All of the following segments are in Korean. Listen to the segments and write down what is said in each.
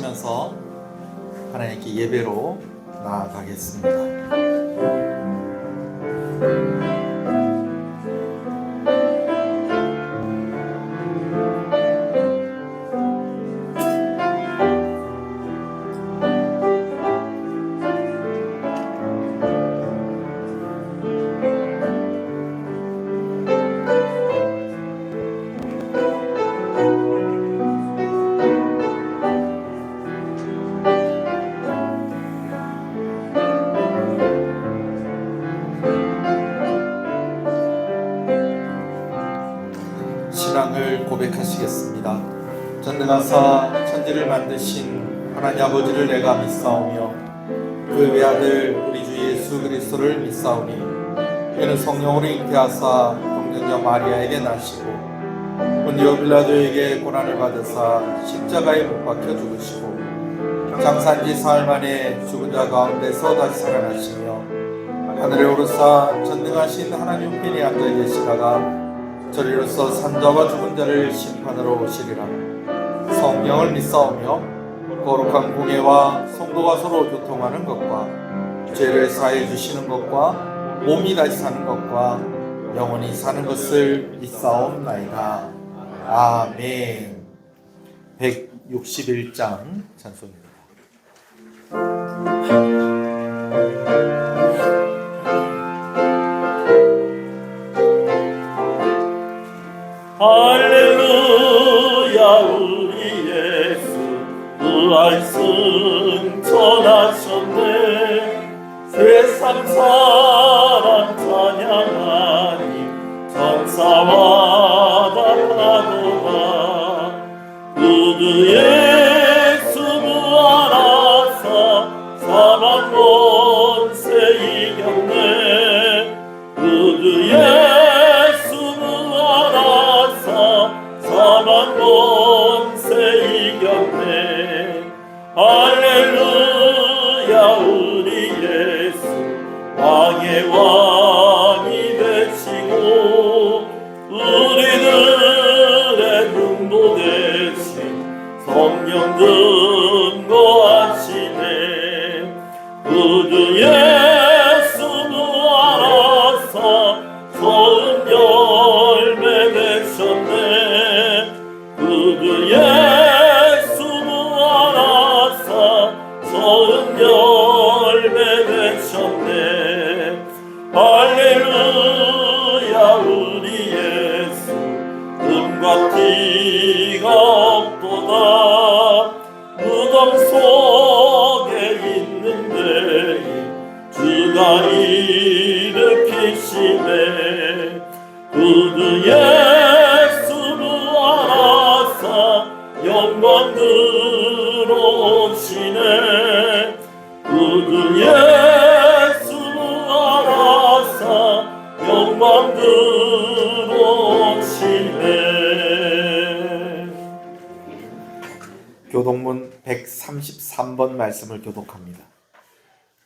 기도하시면서 하나님께 예배로 나아가겠습니다. 신앙을 고백하시겠습니다. 전능하사 천지를 만드신 하나님 아버지를 내가 믿사오며 그 외아들 우리 주 예수 그리스도를 믿사오니 그는 성령으로 잉태하사 동정녀 마리아에게 나시고 본디오 빌라도에게 고난을 받으사 십자가에 못 박혀 죽으시고 장사한 지 사흘 만에 죽은 자 가운데서 다시 살아나시며 하늘에 오르사 전능하신 하나님 우편에 앉아 계시다가 저리로서 산자와 죽은 자를 심판으로 오시리라. 성령을 믿사오며 거룩한 공예와 성도가 서로 교통하는 것과 죄를 사해 주시는 것과 몸이 다시 사는 것과 영원히 사는 것을 믿사옵나이다. 아멘. 161장 찬송입니다. 할렐루야 우리 예수 부활승 전하셨네. 세상 사람 찬양하니 전사와 달하도다. 구주 예수 부활하사 사망 권세 이겼네. 구주 예수 부활하사 사망 권세 이겼네. 할렐루야 우리 예수 왕의 왕이 되시고 우리들의 등도 되신 성령 등거하시네. 구주 예수 부활하사 소은 열매 되셨네. 구주 예수 부활하사 소은 열매 되셨네. 할렐루야 우리 예수 금과 티가 없도다. 무덤 속에 있는데 주가 일으키시네. 구주 예수 부활하사 영광 들어오시네. 구주 예수 부활하사 영광 들어오시네. 교독문 133번 말씀을 교독합니다.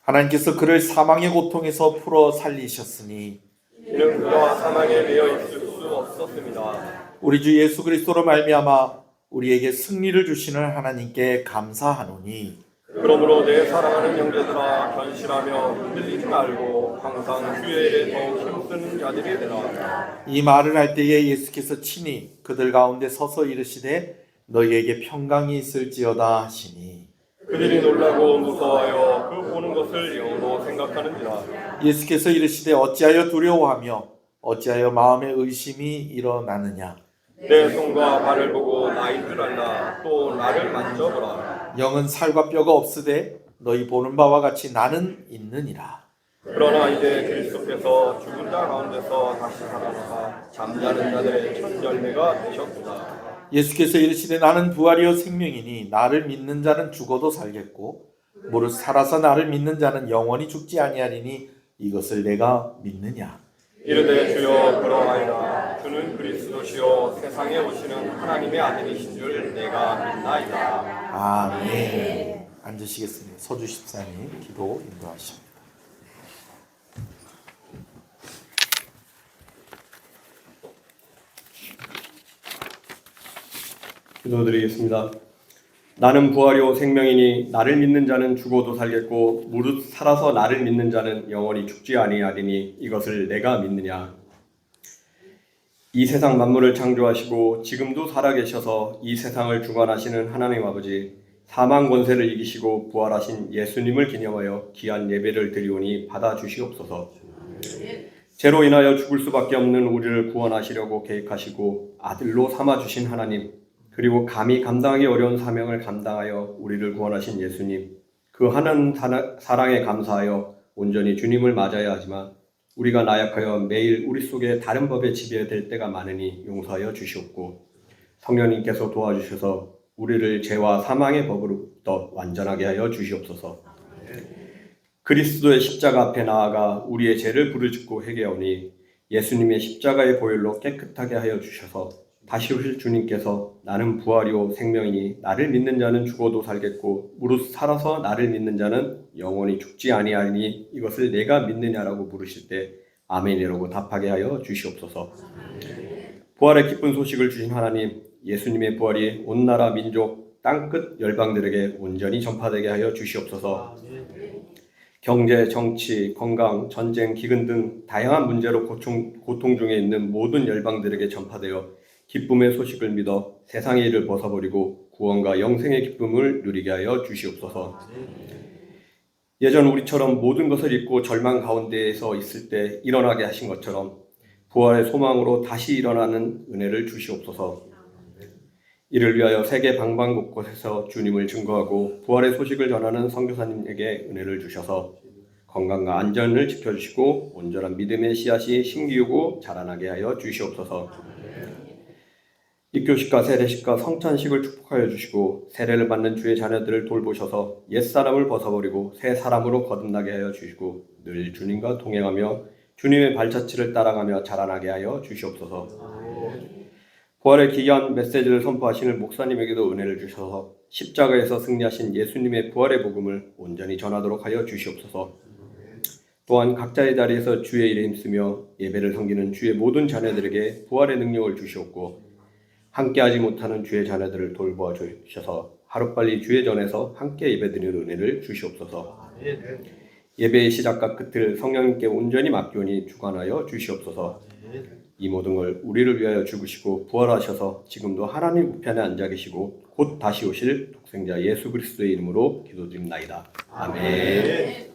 하나님께서 그를 사망의 고통에서 풀어 살리셨으니 이는 그가 사망에 매여 있을 수 없었습니다. 우리 주 예수 그리스도로 말미암아 우리에게 승리를 주시는 하나님께 감사하노니 그러므로 내 사랑하는 형제들아 견실하며 흔들리지 말고 항상 주의 일에 더욱 힘쓰는 자들이 되라. 이 말을 할 때에 예수께서 친히 그들 가운데 서서 이르시되 너희에게 평강이 있을지어다 하시니 그들이 놀라고 무서워하여 그 보는 것을 영으로 생각하는지라. 예수께서 이르시되 어찌하여 두려워하며 어찌하여 마음에 의심이 일어나느냐. 내 손과 발을 보고 나인 줄 알라. 또 나를 만져보라. 영은 살과 뼈가 없으되 너희 보는 바와 같이 나는 있느니라. 그러나 이제 그리스도께서 죽은 자 가운데서 다시 살아나사 잠자는 자들의 첫 열매가 되셨구나. 예수께서 이르시되 나는 부활이요 생명이니 나를 믿는 자는 죽어도 살겠고 무릇 살아서 나를 믿는 자는 영원히 죽지 아니하리니 이것을 내가 믿느냐. 이르되 주여 그러하이다. 주는 그리스도시요 세상에 오시는 하나님의 아들이신 줄 내가 믿나이다. 아멘. 앉으시겠습니다. 서주 집사님 기도 인도하십니다. 기도드리겠습니다. 나는 부활이요 생명이니 나를 믿는 자는 죽어도 살겠고 무릇 살아서 나를 믿는 자는 영원히 죽지 아니하리니 이것을 내가 믿느냐. 이 세상 만물을 창조하시고 지금도 살아계셔서 이 세상을 주관하시는 하나님 아버지, 사망 권세를 이기시고 부활하신 예수님을 기념하여 귀한 예배를 드리오니 받아주시옵소서. 죄로 인하여 죽을 수밖에 없는 우리를 구원하시려고 계획하시고 아들로 삼아주신 하나님, 그리고 감히 감당하기 어려운 사명을 감당하여 우리를 구원하신 예수님, 그 하나님 사랑에 감사하여 온전히 주님을 맞아야 하지만 우리가 나약하여 매일 우리 속에 다른 법에 지배될 때가 많으니 용서하여 주시옵고 성령님께서 도와주셔서 우리를 죄와 사망의 법으로부터 완전하게 하여 주시옵소서. 그리스도의 십자가 앞에 나아가 우리의 죄를 부르짖고 회개하오니 예수님의 십자가의 보혈로 깨끗하게 하여 주셔서 다시 오실 주님께서 나는 부활이요 생명이니 나를 믿는 자는 죽어도 살겠고 무릇 살아서 나를 믿는 자는 영원히 죽지 아니하니 이것을 내가 믿느냐라고 물으실 때 아멘이라고 답하게 하여 주시옵소서. 부활의 기쁜 소식을 주신 하나님, 예수님의 부활이 온 나라 민족 땅끝 열방들에게 온전히 전파되게 하여 주시옵소서. 경제, 정치, 건강, 전쟁, 기근 등 다양한 문제로 고통 중에 있는 모든 열방들에게 전파되어 기쁨의 소식을 믿어 세상의 일을 벗어버리고 구원과 영생의 기쁨을 누리게 하여 주시옵소서. 예전 우리처럼 모든 것을 잃고 절망 가운데에서 있을 때 일어나게 하신 것처럼 부활의 소망으로 다시 일어나는 은혜를 주시옵소서. 이를 위하여 세계 방방곳곳에서 주님을 증거하고 부활의 소식을 전하는 선교사님에게 은혜를 주셔서 건강과 안전을 지켜주시고 온전한 믿음의 씨앗이 심기우고 자라나게 하여 주시옵소서. 입교식과 세례식과 성찬식을 축복하여 주시고 세례를 받는 주의 자녀들을 돌보셔서 옛사람을 벗어버리고 새 사람으로 거듭나게 하여 주시고 늘 주님과 동행하며 주님의 발자취를 따라가며 자라나게 하여 주시옵소서. 부활의 귀한 메시지를 선포하시는 목사님에게도 은혜를 주셔서 십자가에서 승리하신 예수님의 부활의 복음을 온전히 전하도록 하여 주시옵소서. 또한 각자의 자리에서 주의 일에 힘쓰며 예배를 섬기는 주의 모든 자녀들에게 부활의 능력을 주시옵고 함께하지 못하는 주의 자녀들을 돌보아 주셔서 하루빨리 주의 전에서 함께 예배드리는 은혜를 주시옵소서. 예배의 시작과 끝을 성령님께 온전히 맡기오니 주관하여 주시옵소서. 이 모든 걸 우리를 위하여 죽으시고 부활하셔서 지금도 하나님 우편에 앉아 계시고 곧 다시 오실 독생자 예수 그리스도의 이름으로 기도드립나이다. 아멘.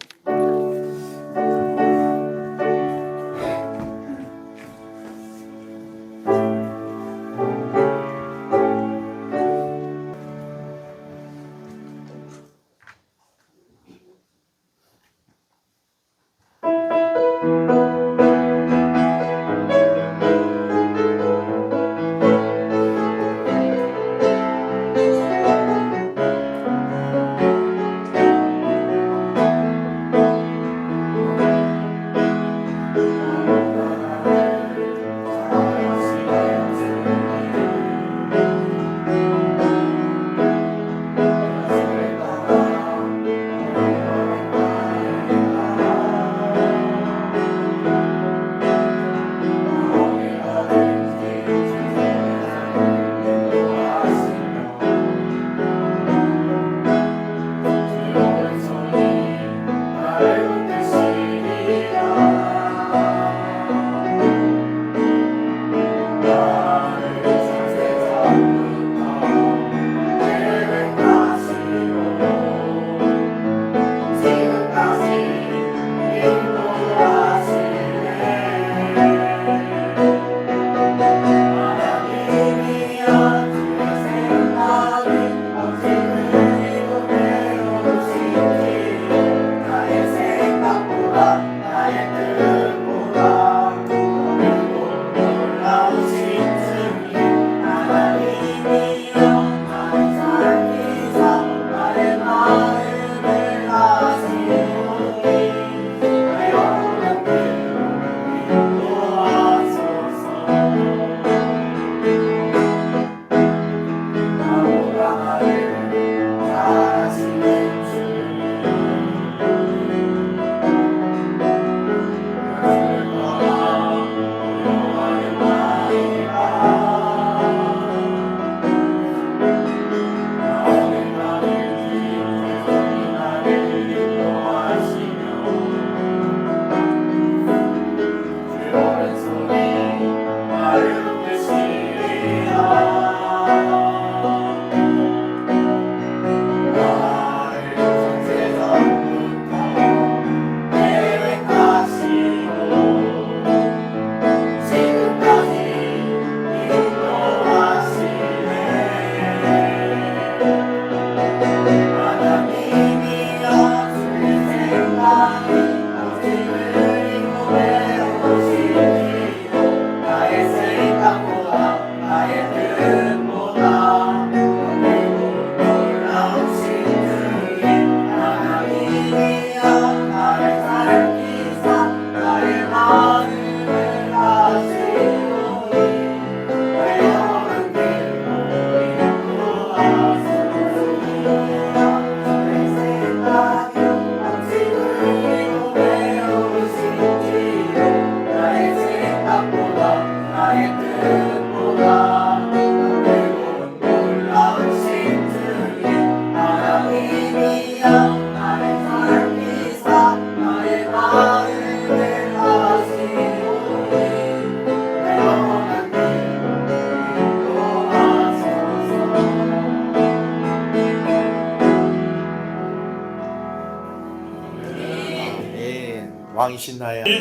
왕이신 나의 주의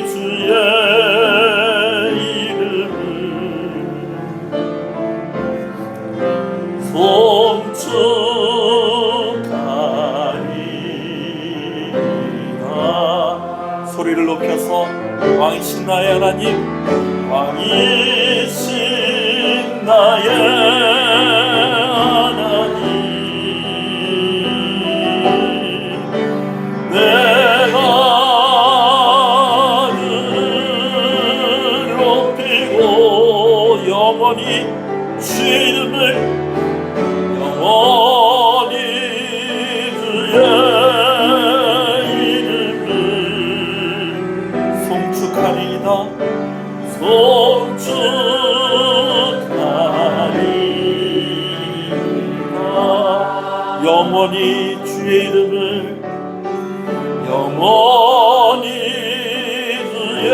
이름을 송축하리이다. 소리를 높여서 왕이신 나의 하나님, 왕이신 나의 하나님, 내가 그를 높이고 영원히 주의 이름을 영원히 주의 이름을 송축하리이다. 송축하리이다. 영원히 주의 이름을 영원히 주의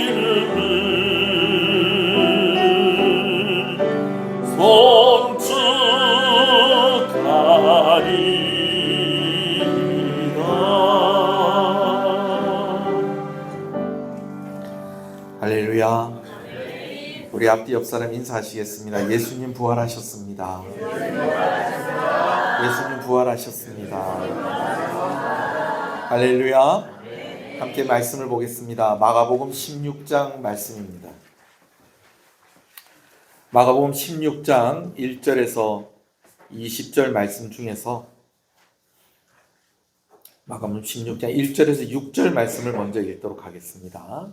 이름을 송축하리이다. 할렐루야. 우리 앞뒤 옆 사람 인사하시겠습니다. 예수님 부활하셨습니다. 예수님 부활하셨습니다. 할렐루야. 함께 말씀을 보겠습니다. 마가복음 16장 말씀입니다. 마가복음 16장 1절에서 20절 말씀 중에서 마가복음 16장 1절에서 6절 말씀을 먼저 읽도록 하겠습니다.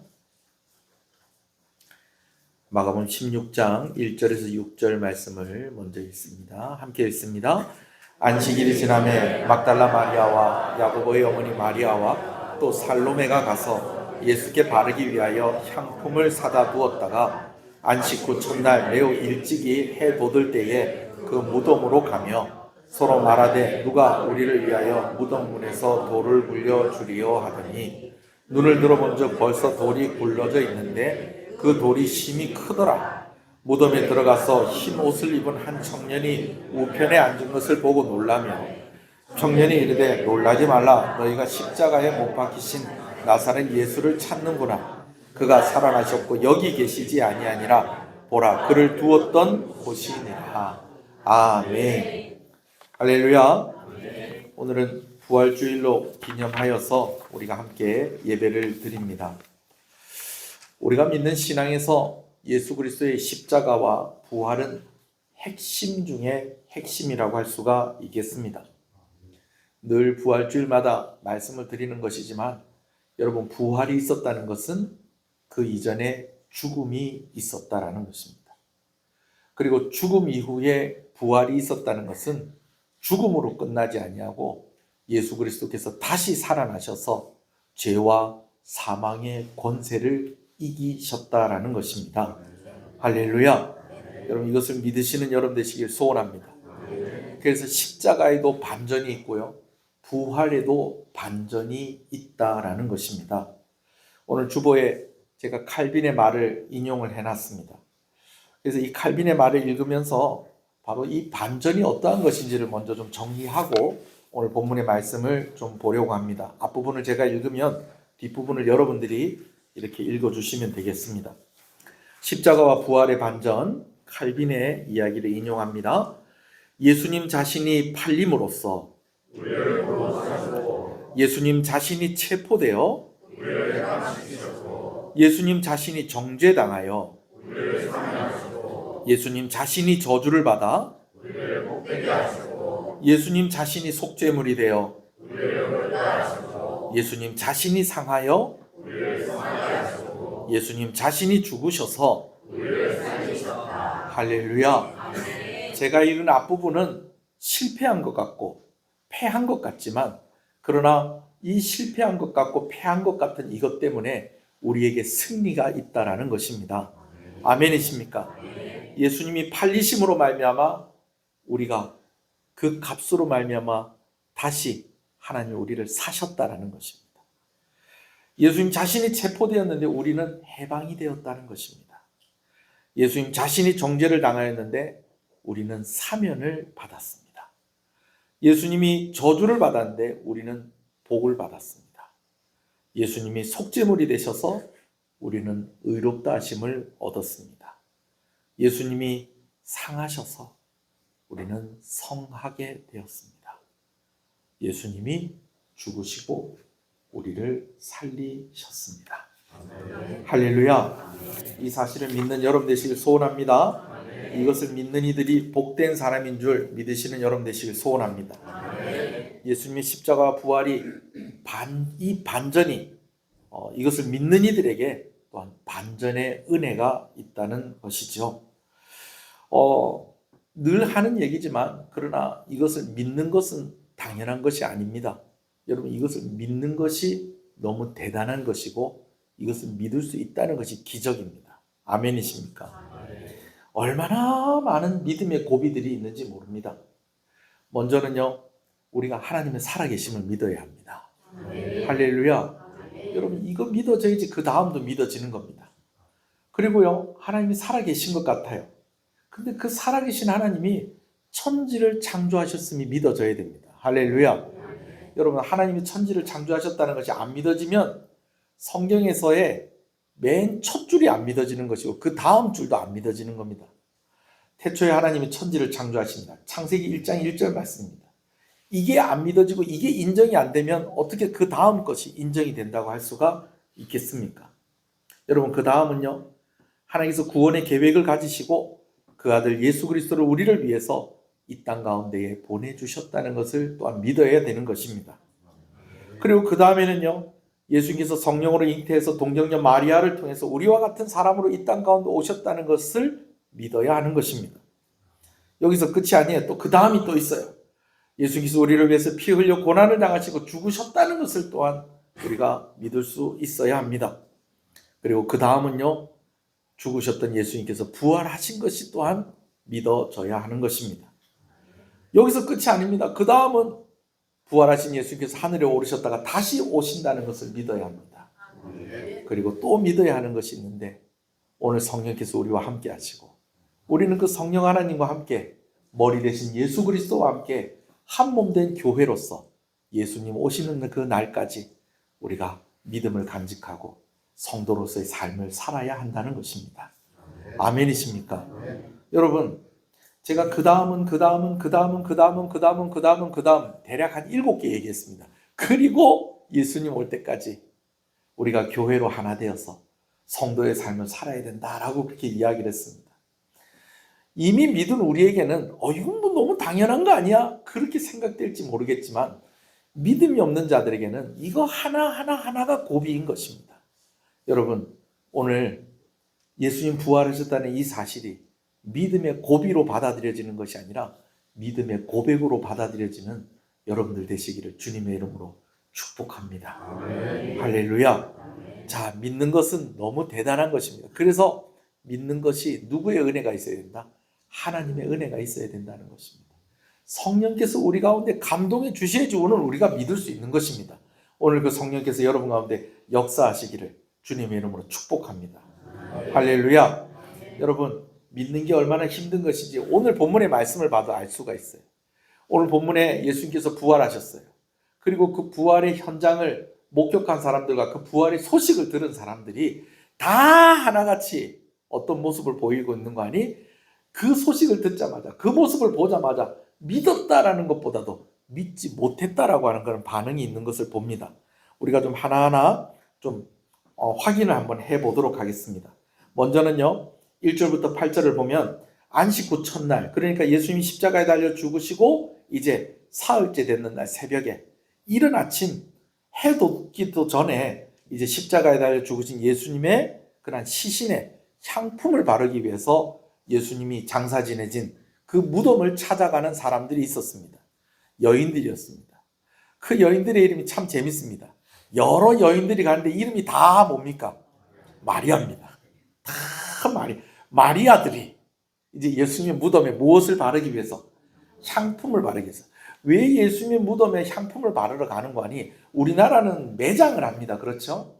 마가복음 16장 1절에서 6절 말씀을 먼저 읽습니다. 함께 읽습니다. 안식일이 지나매 막달라 마리아와 야고보의 어머니 마리아와 또 살로메가 가서 예수께 바르기 위하여 향품을 사다 두었다가 안식 후 첫날 매우 일찍이 해 돋을 때에 그 무덤으로 가며 서로 말하되 누가 우리를 위하여 무덤 문에서 돌을 굴려주리요 하더니 눈을 들어본 적 벌써 돌이 굴러져 있는데 그 돌이 심히 크더라. 무덤에 들어가서 흰 옷을 입은 한 청년이 우편에 앉은 것을 보고 놀라며 청년이 이르되 놀라지 말라. 너희가 십자가에 못 박히신 나사렛 예수를 찾는구나. 그가 살아나셨고 여기 계시지 아니하니라. 보라, 그를 두었던 곳이니라. 아멘. 할렐루야. 오늘은 부활주일로 기념하여서 우리가 함께 예배를 드립니다. 우리가 믿는 신앙에서 예수 그리스도의 십자가와 부활은 핵심 중에 핵심이라고 할 수가 있겠습니다. 늘 부활주일마다 말씀을 드리는 것이지만 여러분, 부활이 있었다는 것은 그 이전에 죽음이 있었다라는 것입니다. 그리고 죽음 이후에 부활이 있었다는 것은 죽음으로 끝나지 아니하고 예수 그리스도께서 다시 살아나셔서 죄와 사망의 권세를 이기셨다라는 것입니다. 할렐루야. 여러분, 이것을 믿으시는 여러분 되시길 소원합니다. 그래서 십자가에도 반전이 있고요, 부활에도 반전이 있다라는 것입니다. 오늘 주보에 제가 칼빈의 말을 인용을 해놨습니다. 그래서 이 칼빈의 말을 읽으면서 바로 이 반전이 어떠한 것인지를 먼저 좀 정리하고 오늘 본문의 말씀을 좀 보려고 합니다. 앞부분을 제가 읽으면 뒷부분을 여러분들이 이렇게 읽어주시면 되겠습니다. 십자가와 부활의 반전, 칼빈의 이야기를 인용합니다. 예수님 자신이 팔림으로써 예수님 자신이 체포되어 예수님 자신이 정죄당하여 예수님 자신이 저주를 받아 예수님 자신이 속죄물이 되어 예수님 자신이 상하여 예수님 자신이 죽으셔서 할렐루야. 제가 읽은 앞부분은 실패한 것 같고 패한 것 같지만, 그러나 이 실패한 것 같고 패한 것 같은 이것 때문에 우리에게 승리가 있다라는 것입니다. 아멘이십니까? 예수님이 팔리심으로 말미암아 우리가 그 값으로 말미암아 다시 하나님 우리를 사셨다라는 것입니다. 예수님 자신이 체포되었는데 우리는 해방이 되었다는 것입니다. 예수님 자신이 정죄를 당하였는데 우리는 사면을 받았습니다. 예수님이 저주를 받았는데 우리는 복을 받았습니다. 예수님이 속죄물이 되셔서 우리는 의롭다 하심을 얻었습니다. 예수님이 상하셔서 우리는 성하게 되었습니다. 예수님이 죽으시고 우리를 살리셨습니다. 할렐루야. 이 사실을 믿는 여러분 되시길 소원합니다. 이것을 믿는 이들이 복된 사람인 줄 믿으시는 여러분 되시길 소원합니다. 예수님의 십자가 부활이 이 반전이 이것을 믿는 이들에게 또한 반전의 은혜가 있다는 것이죠. 늘 하는 얘기지만 그러나 이것을 믿는 것은 당연한 것이 아닙니다. 여러분, 이것을 믿는 것이 너무 대단한 것이고 이것을 믿을 수 있다는 것이 기적입니다. 아멘이십니까? 얼마나 많은 믿음의 고비들이 있는지 모릅니다. 먼저는요, 우리가 하나님의 살아계심을 믿어야 합니다. 할렐루야. 여러분, 이거 믿어져야지 그 다음도 믿어지는 겁니다. 그리고요, 하나님이 살아계신 것 같아요. 근데 그 살아계신 하나님이 천지를 창조하셨음이 믿어져야 됩니다. 할렐루야. 여러분, 하나님이 천지를 창조하셨다는 것이 안 믿어지면 성경에서의 맨 첫 줄이 안 믿어지는 것이고 그 다음 줄도 안 믿어지는 겁니다. 태초에 하나님이 천지를 창조하십니다. 창세기 1장 1절 말씀입니다. 이게 안 믿어지고 이게 인정이 안 되면 어떻게 그 다음 것이 인정이 된다고 할 수가 있겠습니까? 여러분, 그 다음은요, 하나님께서 구원의 계획을 가지시고 그 아들 예수 그리스도를 우리를 위해서 이 땅 가운데에 보내주셨다는 것을 또한 믿어야 되는 것입니다. 그리고 그 다음에는요, 예수님께서 성령으로 잉태해서 동정녀 마리아를 통해서 우리와 같은 사람으로 이 땅 가운데 오셨다는 것을 믿어야 하는 것입니다. 여기서 끝이 아니에요. 또 그 다음이 또 있어요. 예수님께서 우리를 위해서 피 흘려 고난을 당하시고 죽으셨다는 것을 또한 우리가 믿을 수 있어야 합니다. 그리고 그 다음은요, 죽으셨던 예수님께서 부활하신 것이 또한 믿어져야 하는 것입니다. 여기서 끝이 아닙니다. 그 다음은 부활하신 예수님께서 하늘에 오르셨다가 다시 오신다는 것을 믿어야 합니다. 그리고 또 믿어야 하는 것이 있는데, 오늘 성령께서 우리와 함께 하시고 우리는 그 성령 하나님과 함께 머리 대신 예수 그리스도와 함께 한 몸 된 교회로서 예수님 오시는 그 날까지 우리가 믿음을 간직하고 성도로서의 삶을 살아야 한다는 것입니다. 아멘이십니까? 여러분, 제가 그 다음 대략 한 7개 얘기했습니다. 그리고 예수님 올 때까지 우리가 교회로 하나 되어서 성도의 삶을 살아야 된다라고 그렇게 이야기를 했습니다. 이미 믿은 우리에게는 이건 뭐 너무 당연한 거 아니야? 그렇게 생각될지 모르겠지만 믿음이 없는 자들에게는 이거 하나가 고비인 것입니다. 여러분, 오늘 예수님 부활하셨다는 이 사실이 믿음의 고비로 받아들여지는 것이 아니라 믿음의 고백으로 받아들여지는 여러분들 되시기를 주님의 이름으로 축복합니다. 아멘. 할렐루야. 자, 믿는 것은 너무 대단한 것입니다. 그래서 믿는 것이 누구의 은혜가 있어야 된다? 하나님의 은혜가 있어야 된다는 것입니다. 성령께서 우리 가운데 감동해 주셔야지 오늘 우리가 믿을 수 있는 것입니다. 오늘 그 성령께서 여러분 가운데 역사하시기를 주님의 이름으로 축복합니다. 할렐루야. 여러분, 믿는 게 얼마나 힘든 것인지 오늘 본문의 말씀을 봐도 알 수가 있어요. 오늘 본문에 예수님께서 부활하셨어요. 그리고 그 부활의 현장을 목격한 사람들과 그 부활의 소식을 들은 사람들이 다 하나같이 어떤 모습을 보이고 있는 거 아니? 그 소식을 듣자마자, 그 모습을 보자마자 믿었다라는 것보다도 믿지 못했다라고 하는 그런 반응이 있는 것을 봅니다. 우리가 좀 하나하나 좀 확인을 한번 해보도록 하겠습니다. 먼저는요, 1절부터 8절을 보면 안식 후 첫날, 그러니까 예수님이 십자가에 달려 죽으시고 이제 사흘째 됐는 날 새벽에 이른 아침 해 돋기도 전에 이제 십자가에 달려 죽으신 예수님의 그런 시신에 향품을 바르기 위해서 예수님이 장사 지내진 그 무덤을 찾아가는 사람들이 있었습니다. 여인들이었습니다. 그 여인들의 이름이 참 재밌습니다. 여러 여인들이 가는데 이름이 다 뭡니까? 마리아입니다. 다 마리아들이 이제 예수님의 무덤에 무엇을 바르기 위해서? 향품을 바르기 위해서. 왜 예수님의 무덤에 향품을 바르러 가는 거 아니? 우리나라는 매장을 합니다. 그렇죠?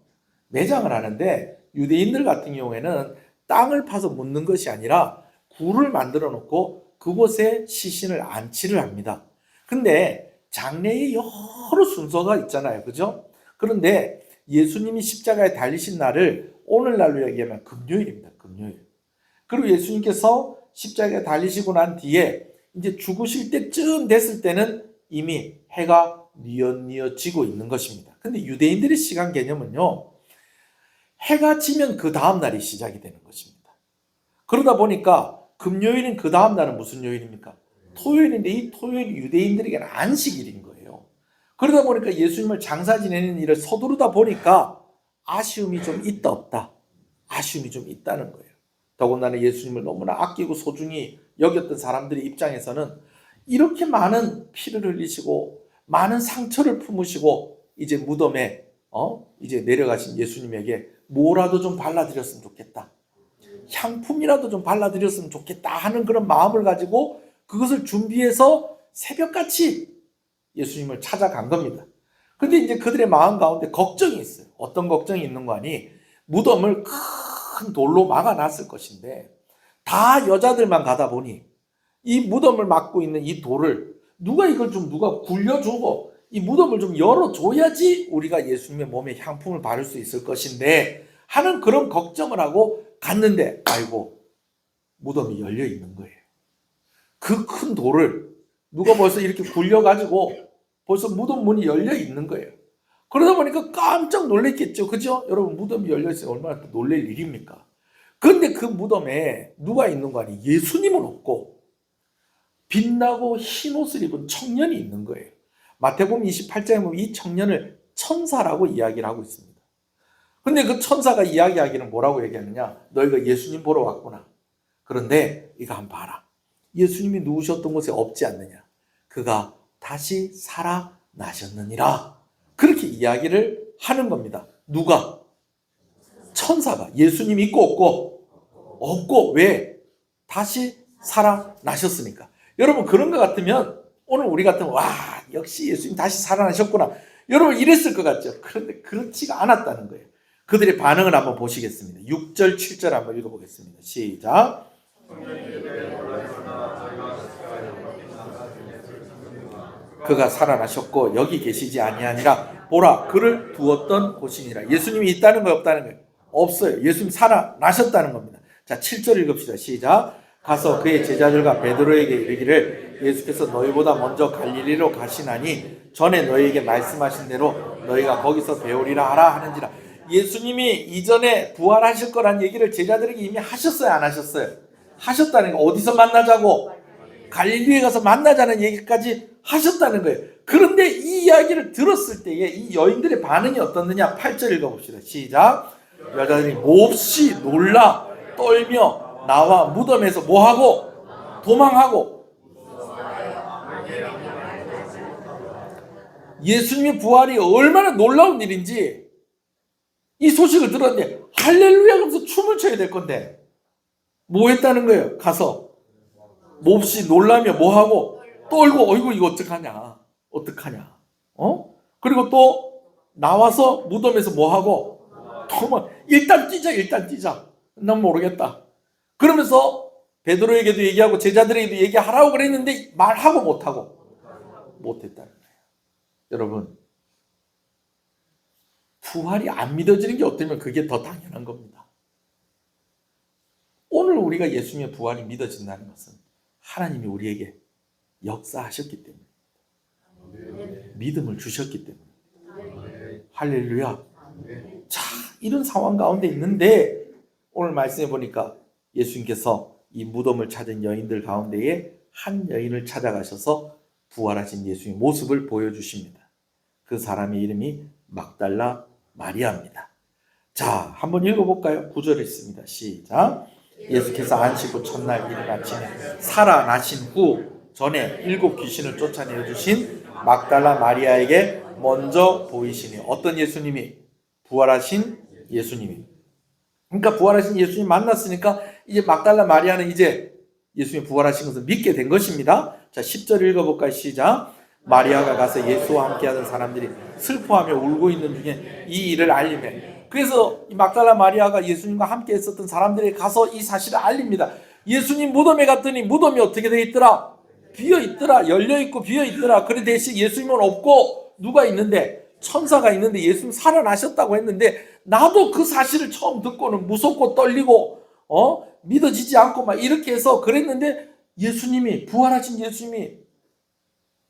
매장을 하는데 유대인들 같은 경우에는 땅을 파서 묻는 것이 아니라 굴을 만들어 놓고 그곳에 시신을 안치를 합니다. 근데 장례에 여러 순서가 있잖아요. 그죠? 그런데 예수님이 십자가에 달리신 날을 오늘날로 얘기하면 금요일입니다. 금요일. 그리고 예수님께서 십자가에 달리시고 난 뒤에 이제 죽으실 때쯤 됐을 때는 이미 해가 뉘엿뉘엿 지고 있는 것입니다. 근데 유대인들의 시간 개념은요, 해가 지면 그 다음 날이 시작이 되는 것입니다. 그러다 보니까 금요일인 그 다음 날은 무슨 요일입니까? 토요일인데 이 토요일이 유대인들에게는 안식일인 거예요. 그러다 보니까 예수님을 장사 지내는 일을 서두르다 보니까 아쉬움이 좀 있다 없다. 아쉬움이 좀 있다는 거예요. 더군다나 예수님을 너무나 아끼고 소중히 여겼던 사람들의 입장에서는 이렇게 많은 피를 흘리시고 많은 상처를 품으시고 이제 무덤에 이제 내려가신 예수님에게 뭐라도 좀 발라드렸으면 좋겠다. 향품이라도 좀 발라드렸으면 좋겠다 하는 그런 마음을 가지고 그것을 준비해서 새벽같이 예수님을 찾아간 겁니다. 근데 이제 그들의 마음 가운데 걱정이 있어요. 어떤 걱정이 있는 거 아니? 무덤을 큰 돌로 막아놨을 것인데 다 여자들만 가다 보니 이 무덤을 막고 있는 이 돌을 누가 굴려주고 이 무덤을 좀 열어줘야지 우리가 예수님의 몸에 향품을 바를 수 있을 것인데 하는 그런 걱정을 하고 갔는데 아이고 무덤이 열려 있는 거예요. 그 큰 돌을 누가 벌써 이렇게 굴려가지고 벌써 무덤 문이 열려 있는 거예요. 그러다 보니까 깜짝 놀랐겠죠. 그죠? 여러분 무덤이 열려 있으면 얼마나 또 놀랄 일입니까? 그런데 그 무덤에 누가 있는 거 아니에요? 예수님은 없고 빛나고 흰 옷을 입은 청년이 있는 거예요. 마태복음 28장에 보면 이 청년을 천사라고 이야기를 하고 있습니다. 근데 그 천사가 이야기하기는 뭐라고 얘기하느냐? 너희가 예수님 보러 왔구나. 그런데 이거 한번 봐라. 예수님이 누우셨던 곳에 없지 않느냐? 그가 다시 살아나셨느니라. 그렇게 이야기를 하는 겁니다. 누가? 천사가. 예수님 있고 없고 왜? 다시 살아나셨으니까. 여러분 그런 것 같으면 오늘 우리 같으면 와 역시 예수님 다시 살아나셨구나. 여러분 이랬을 것 같죠. 그런데 그렇지가 않았다는 거예요. 그들의 반응을 한번 보시겠습니다. 6절 7절 한번 읽어보겠습니다. 시작. 그가 살아나셨고 여기 계시지 아니하니라. 보라 그를 두었던 곳이니라. 예수님이 있다는 거예요 없다는 거예요? 없어요. 예수님 살아나셨다는 겁니다. 자 7절 읽읍시다. 시작. 가서 그의 제자들과 베드로에게 이르기를 예수께서 너희보다 먼저 갈릴리로 가시나니 전에 너희에게 말씀하신 대로 너희가 거기서 배우리라 하라 하는지라. 예수님이 이전에 부활하실 거란 얘기를 제자들에게 이미 하셨어요 안 하셨어요? 하셨다는 거. 어디서 만나자고? 갈릴리에 가서 만나자는 얘기까지 하셨다는 거예요. 그런데 이 이야기를 들었을 때에 이 여인들의 반응이 어떻느냐? 8절 읽어봅시다. 시작. 여자들이 몹시 놀라 떨며 나와 무덤에서 뭐하고? 도망하고. 예수님의 부활이 얼마나 놀라운 일인지 이 소식을 들었는데 할렐루야 하면서 춤을 춰야 될 건데 뭐 했다는 거예요? 가서 몹시 놀라며 뭐하고? 떨고 어이구 이거 어떡하냐? 그리고 또 나와서 무덤에서 뭐하고? 도망. 일단 뛰자. 난 모르겠다. 그러면서 베드로에게도 얘기하고 제자들에게도 얘기하라고 그랬는데 말하고 못했다는 거예요. 여러분 부활이 안 믿어지는 게 어쩌면 그게 더 당연한 겁니다. 오늘 우리가 예수님의 부활이 믿어진다는 것은 하나님이 우리에게 역사하셨기 때문에 믿음을 주셨기 때문에 할렐루야. 자 이런 상황 가운데 있는데 오늘 말씀해 보니까 예수님께서 이 무덤을 찾은 여인들 가운데에 한 여인을 찾아가셔서 부활하신 예수님의 모습을 보여주십니다. 그 사람의 이름이 막달라 마리아입니다. 자 한번 읽어볼까요? 9절 있습니다. 시작. 예수께서 안식 후 첫날 이른 아침에 살아나신 후 전에 7 귀신을 쫓아내어 주신 막달라 마리아에게 먼저 보이시니. 어떤 예수님이? 부활하신 예수님이. 그러니까 부활하신 예수님 만났으니까 이제 막달라 마리아는 이제 예수님 부활하신 것을 믿게 된 것입니다. 자 10절 읽어볼까요? 시작. 마리아가 가서 예수와 함께하던 사람들이 슬퍼하며 울고 있는 중에 이 일을 알리매. 그래서 이 막달라 마리아가 예수님과 함께 했었던 사람들에게 가서 이 사실을 알립니다. 예수님 무덤에 갔더니 무덤이 어떻게 되어 있더라? 비어 있더라. 열려 있고 비어 있더라. 그런데 대신 예수님은 없고 누가 있는데? 천사가 있는데 예수님 살아나셨다고 했는데 나도 그 사실을 처음 듣고는 무섭고 떨리고 믿어지지 않고 막 이렇게 해서 그랬는데 예수님이 부활하신 예수님이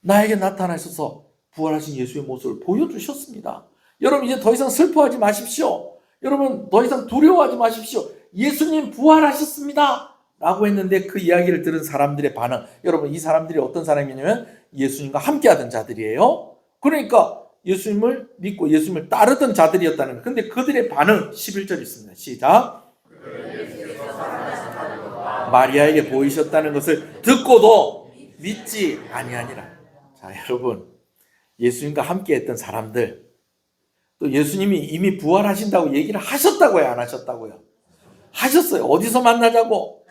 나에게 나타나셔서 부활하신 예수의 모습을 보여주셨습니다. 여러분 이제 더 이상 슬퍼하지 마십시오. 여러분 더 이상 두려워하지 마십시오. 예수님 부활하셨습니다 라고 했는데 그 이야기를 들은 사람들의 반응, 여러분 이 사람들이 어떤 사람이냐면 예수님과 함께하던 자들이에요. 그러니까 예수님을 믿고 예수님을 따르던 자들이었다는 거예요. 근데 그들의 반응 11절 있습니다. 시작. 마리아에게 보이셨다는 것을 듣고도 믿지 아니하니라. 자, 여러분 예수님과 함께했던 사람들, 또 예수님이 이미 부활하신다고 얘기를 하셨다고요, 안 하셨다고요? 하셨어요. 어디서 만나자고?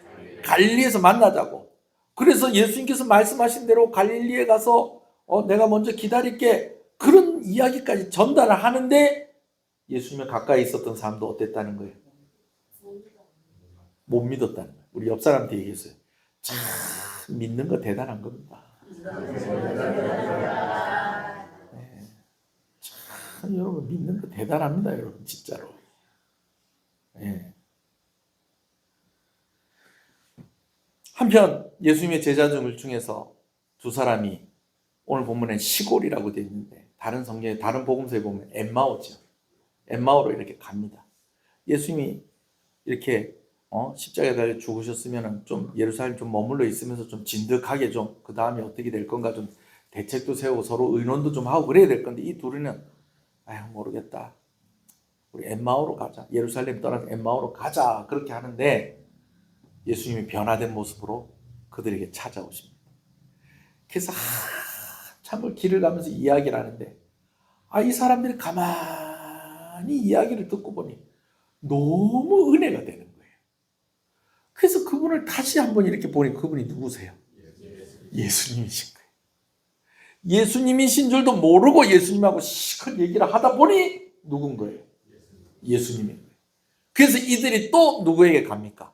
갈릴리에서 만나자고. 그래서 예수님께서 말씀하신 대로 갈릴리에 가서 내가 먼저 기다릴게, 그런 이야기까지 전달을 하는데 예수님의 가까이 있었던 사람도 어땠다는 거예요? 못 믿었다는 거예요. 우리 옆 사람한테 얘기했어요. 참 믿는 거 대단한 겁니다. 네. 참 여러분 믿는 거 대단합니다. 여러분 진짜로. 네. 한편 예수님의 제자들 중에서 두 사람이 오늘 본문에 시골이라고 되어 있는데 다른 성경에, 다른 복음서에 보면 엠마오죠. 엠마오로 이렇게 갑니다. 예수님이 이렇게 십자가에 달려 죽으셨으면 좀 예루살렘 좀 머물러 있으면서 좀 진득하게 좀 그 다음에 어떻게 될 건가 좀 대책도 세우고 서로 의논도 좀 하고 그래야 될 건데 이 둘이는 아유 모르겠다. 우리 엠마오로 가자. 예루살렘 떠나서 엠마오로 가자. 그렇게 하는데 예수님이 변화된 모습으로 그들에게 찾아오십니다. 그래서 참을 길을 가면서 이야기를 하는데 이 사람들이 가만히 이야기를 듣고 보니 너무 은혜가 되는 거예요. 그래서 그분을 다시 한번 이렇게 보니 그분이 누구세요? 예수님이신 거예요. 예수님이신 줄도 모르고 예수님하고 시컷 얘기를 하다 보니 누군 거예요? 예수님인 거예요. 그래서 이들이 또 누구에게 갑니까?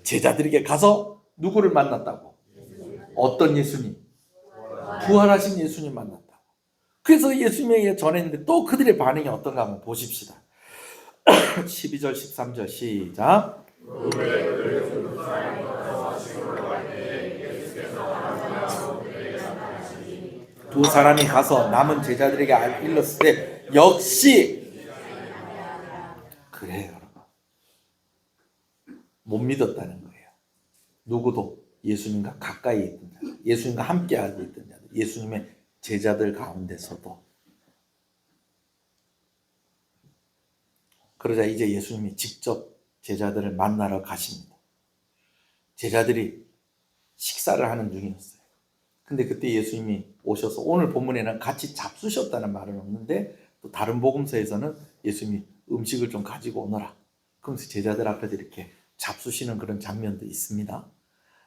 제자들에게 가서 누구를 만났다고? 어떤 예수님? 부활하신 예수님 만났다고. 그래서 예수님에게 전했는데 또 그들의 반응이 어떤가 한번 보십시다. 12절 13절 시작. 두 사람이 가서 남은 제자들에게 일렀을 때 역시 그래요. 못 믿었다는 거예요. 누구도 예수님과 가까이 있던 자들, 예수님과 함께하고 있던 자들, 예수님의 제자들 가운데서도. 그러자 이제 예수님이 직접 제자들을 만나러 가십니다. 제자들이 식사를 하는 중이었어요. 근데 그때 예수님이 오셔서, 오늘 본문에는 같이 잡수셨다는 말은 없는데 또 다른 복음서에서는 예수님이 음식을 좀 가지고 오너라. 그러면서 제자들 앞에서 이렇게 잡수시는 그런 장면도 있습니다.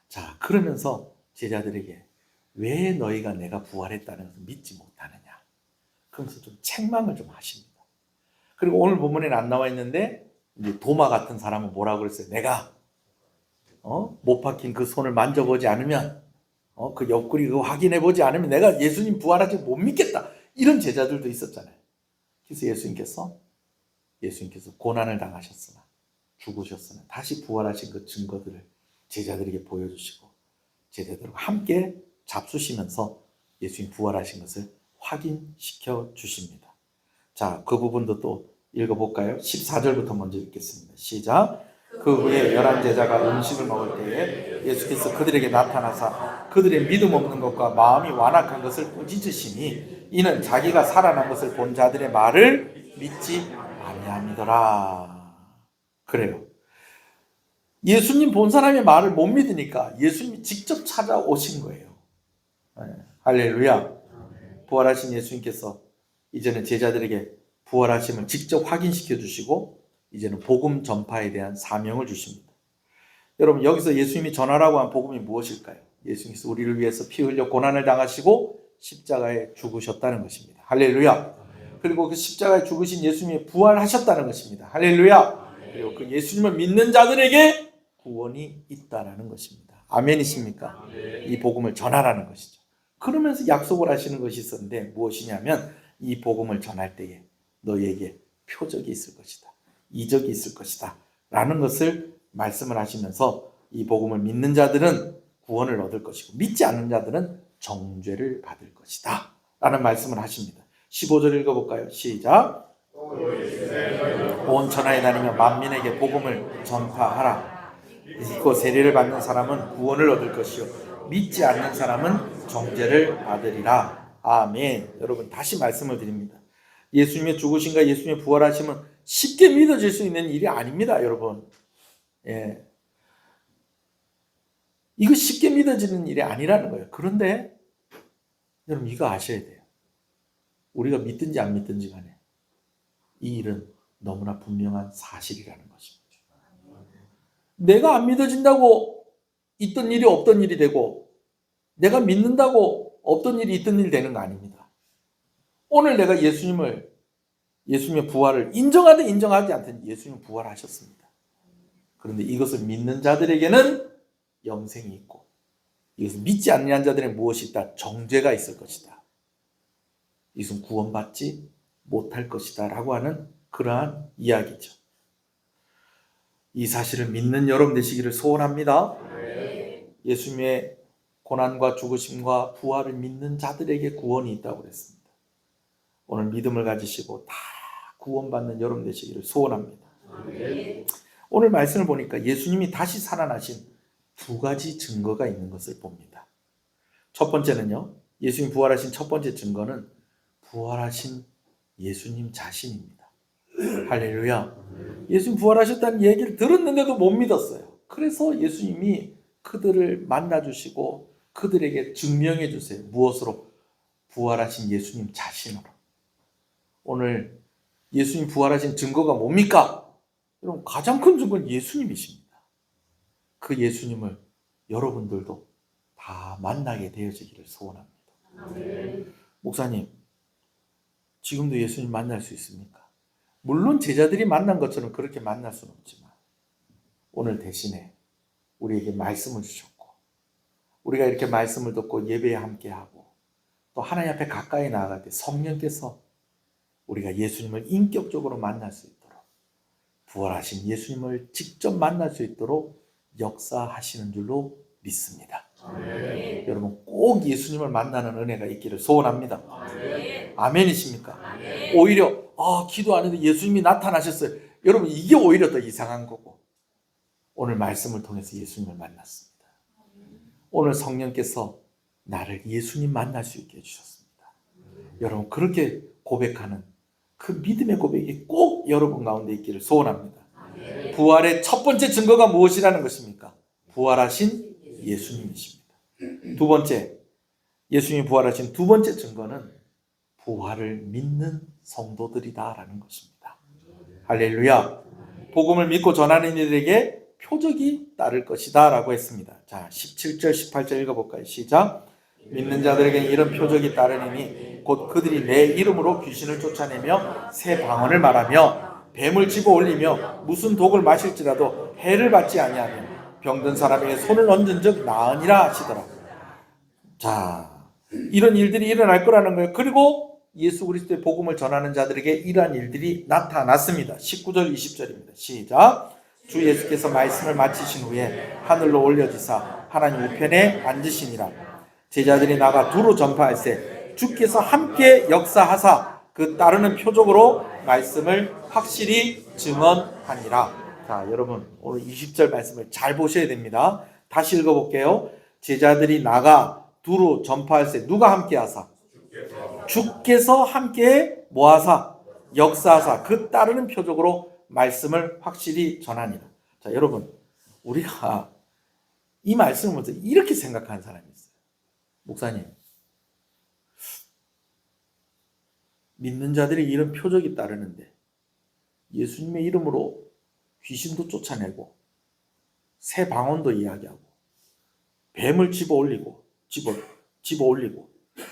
자, 그러면서 제자들에게 왜 너희가 내가 부활했다는 것을 믿지 못하느냐, 그러면서 좀 책망을 좀 하십니다. 그리고 오늘 본문에는 안 나와 있는데 이제 도마 같은 사람은 뭐라고 그랬어요? 내가 못 박힌 그 손을 만져보지 않으면, 그 옆구리 그거 확인해보지 않으면 내가 예수님 부활하지 못 믿겠다, 이런 제자들도 있었잖아요. 그래서 예수님께서 고난을 당하셨으나 죽으셨으나 다시 부활하신 그 증거들을 제자들에게 보여주시고 제자들과 함께 잡수시면서 예수님 부활하신 것을 확인시켜 주십니다. 자, 그 부분도 또 읽어볼까요? 14절부터 먼저 읽겠습니다. 시작. 그 후에 11제자가 음식을 먹을 때에 예수께서 그들에게 나타나사 그들의 믿음 없는 것과 마음이 완악한 것을 꾸짖으시니 이는 자기가 살아난 것을 본 자들의 말을 믿지 아니함이더라. 그래요. 예수님 본 사람의 말을 못 믿으니까 예수님이 직접 찾아오신 거예요. 할렐루야. 부활하신 예수님께서 이제는 제자들에게 부활하심을 직접 확인시켜 주시고 이제는 복음 전파에 대한 사명을 주십니다. 여러분, 여기서 예수님이 전하라고 한 복음이 무엇일까요? 예수님께서 우리를 위해서 피 흘려 고난을 당하시고 십자가에 죽으셨다는 것입니다. 할렐루야. 그리고 그 십자가에 죽으신 예수님이 부활하셨다는 것입니다. 할렐루야. 그리고 그 예수님을 믿는 자들에게 구원이 있다라는 것입니다. 아멘이십니까? 이 복음을 전하라는 것이죠. 그러면서 약속을 하시는 것이 있었는데 무엇이냐면 이 복음을 전할 때에 너희에게 표적이 있을 것이다. 이적이 있을 것이다. 라는 것을 말씀을 하시면서 이 복음을 믿는 자들은 구원을 얻을 것이고 믿지 않는 자들은 정죄를 받을 것이다. 라는 말씀을 하십니다. 15절 읽어볼까요? 시작. 온 천하에 다니며 만민에게 복음을 전파하라. 믿고 세례를 받는 사람은 구원을 얻을 것이요 믿지 않는 사람은 정죄를 받으리라. 아멘. 여러분 다시 말씀을 드립니다. 예수님의 죽으심과 예수님의 부활하심은 쉽게 믿어질 수 있는 일이 아닙니다, 여러분. 예. 이거 쉽게 믿어지는 일이 아니라는 거예요. 그런데 여러분 이거 아셔야 돼요. 우리가 믿든지 안 믿든지 간에 이 일은 너무나 분명한 사실이라는 것입니다. 내가 안 믿어진다고 있던 일이 없던 일이 되고 내가 믿는다고 없던 일이 있던 일이 되는 거 아닙니다. 오늘 내가 예수님의 부활을 인정하든 인정하지 않든 예수님은 부활하셨습니다. 그런데 이것을 믿는 자들에게는 영생이 있고 이것을 믿지 않는 자들에게 무엇이 있다? 정죄가 있을 것이다. 이것은 구원받지 못할 것이다 라고 하는 그러한 이야기죠. 이 사실을 믿는 여러분 되시기를 소원합니다. 예수님의 고난과 죽으심과 부활을 믿는 자들에게 구원이 있다고 그랬습니다. 오늘 믿음을 가지시고 다 구원받는 여러분 되시기를 소원합니다. 오늘 말씀을 보니까 예수님이 다시 살아나신 두 가지 증거가 있는 것을 봅니다. 첫 번째는요, 예수님 부활하신 첫 번째 증거는 부활하신 예수님 자신입니다. 할렐루야. 예수님 부활하셨다는 얘기를 들었는데도 못 믿었어요. 그래서 예수님이 그들을 만나주시고 그들에게 증명해 주세요. 무엇으로? 부활하신 예수님 자신으로. 오늘 예수님 부활하신 증거가 뭡니까? 여러분 가장 큰 증거는 예수님이십니다. 그 예수님을 여러분들도 다 만나게 되어지기를 소원합니다. 목사님, 지금도 예수님 만날 수 있습니까? 물론 제자들이 만난 것처럼 그렇게 만날 수는 없지만 오늘 대신에 우리에게 말씀을 주셨고 우리가 이렇게 말씀을 듣고 예배에 함께하고 또 하나님 앞에 가까이 나아갈 때 성령께서 우리가 예수님을 인격적으로 만날 수 있도록 부활하신 예수님을 직접 만날 수 있도록 역사하시는 줄로 믿습니다. 여러분 꼭 예수님을 만나는 은혜가 있기를 소원합니다. 아멘이십니까? 오히려 기도 안 해도 예수님이 나타나셨어요. 여러분 이게 오히려 더 이상한 거고 오늘 말씀을 통해서 예수님을 만났습니다. 오늘 성령께서 나를 예수님 만날 수 있게 해주셨습니다. 여러분 그렇게 고백하는 그 믿음의 고백이 꼭 여러분 가운데 있기를 소원합니다. 부활의 첫 번째 증거가 무엇이라는 것입니까? 부활하신 예수님이십니다. 두 번째, 예수님이 부활하신 두 번째 증거는 부활을 믿는 성도들이다라는 것입니다. 할렐루야. 복음을 믿고 전하는 이들에게 표적이 따를 것이다 라고 했습니다. 자, 17절 18절 읽어볼까요? 시작. 믿는 자들에게는 이런 표적이 따르니 곧 그들이 내 이름으로 귀신을 쫓아내며 새 방언을 말하며 뱀을 집어 올리며 무슨 독을 마실지라도 해를 받지 아니하며 병든 사람에게 손을 얹은 적 나으니라 하시더라. 자, 이런 일들이 일어날 거라는 거예요. 그리고 예수 그리스도의 복음을 전하는 자들에게 이러한 일들이 나타났습니다. 19절 20절입니다. 시작. 주 예수께서 말씀을 마치신 후에 하늘로 올려지사 하나님 우편에 앉으시니라. 제자들이 나가 두루 전파할세 주께서 함께 역사하사 그 따르는 표적으로 말씀을 확실히 증언하니라. 자, 여러분 오늘 20절 말씀을 잘 보셔야 됩니다. 다시 읽어볼게요. 제자들이 나가 두루 전파할세 누가 함께 하사? 주께서 함께 뭐하사? 역사하사 그 따르는 표적으로 말씀을 확실히 전하니라. 자, 여러분 우리가 이 말씀을 보면서 이렇게 생각하는 사람이 있어요. 목사님, 믿는 자들이 이런 표적이 따르는데 예수님의 이름으로 귀신도 쫓아내고 새 방언도 이야기하고 뱀을 집어 올리고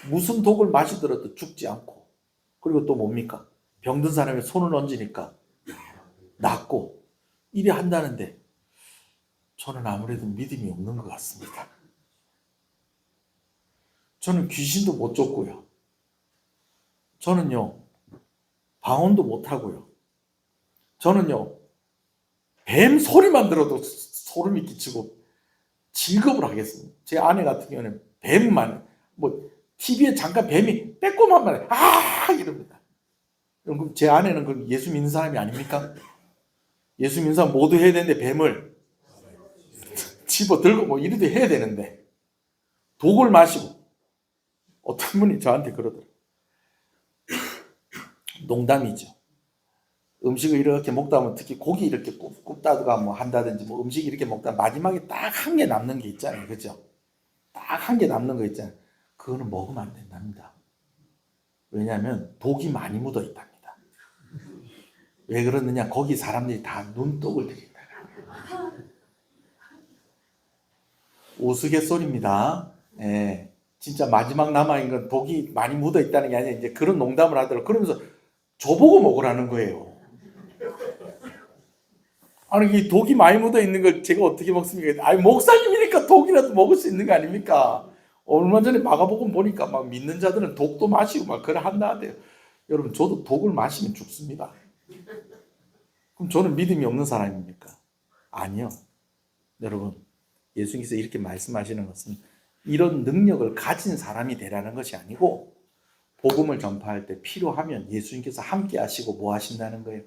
무슨 독을 마시더라도 죽지 않고 그리고 또 뭡니까? 병든 사람에 손을 얹으니까 낫고 이래 한다는데 저는 아무래도 믿음이 없는 것 같습니다. 저는 귀신도 못 쫓고요. 저는요 방언도 못하고요. 저는요 뱀 소리만 들어도 소름이 끼치고 질겁을 하겠습니다. 제 아내 같은 경우는 뱀만 뭐 TV에 잠깐 뱀이 빼꼼한 말에 이럽니다. 그럼 제 아내는 그럼 예수 믿는 사람이 아닙니까? 예수 믿는 사람 모두 해야 되는데 뱀을 집어 들고 뭐 이래도 해야 되는데 독을 마시고 어떤 분이 저한테 그러더라고요. 농담이죠. 음식을 이렇게 먹다 보면 특히 고기 이렇게 굽다가 뭐 한다든지 뭐 음식 이렇게 먹다 마지막에 딱 한 개 남는 게 있잖아요. 그죠? 딱 한 개 남는 거 있잖아요. 그거는 먹으면 안 된답니다. 왜냐하면 독이 많이 묻어 있답니다. 왜 그러느냐? 거기 사람들이 다 눈독을 들인다. 우스갯소리입니다. 예, 진짜 마지막 남아있는 건 독이 많이 묻어 있다는 게 아니라 이제 그런 농담을 하더라고요. 그러면서 저보고 먹으라는 거예요. 아니 이 독이 많이 묻어 있는 걸 제가 어떻게 먹습니까? 아니 목사님이니까 독이라도 먹을 수 있는 거 아닙니까? 얼마 전에 마가복음 보니까 막 믿는 자들은 독도 마시고 막 그래 한다는데요. 여러분 저도 독을 마시면 죽습니다. 그럼 저는 믿음이 없는 사람입니까? 아니요. 여러분 예수님께서 이렇게 말씀하시는 것은 이런 능력을 가진 사람이 되라는 것이 아니고 복음을 전파할 때 필요하면 예수님께서 함께 하시고 뭐 하신다는 거예요?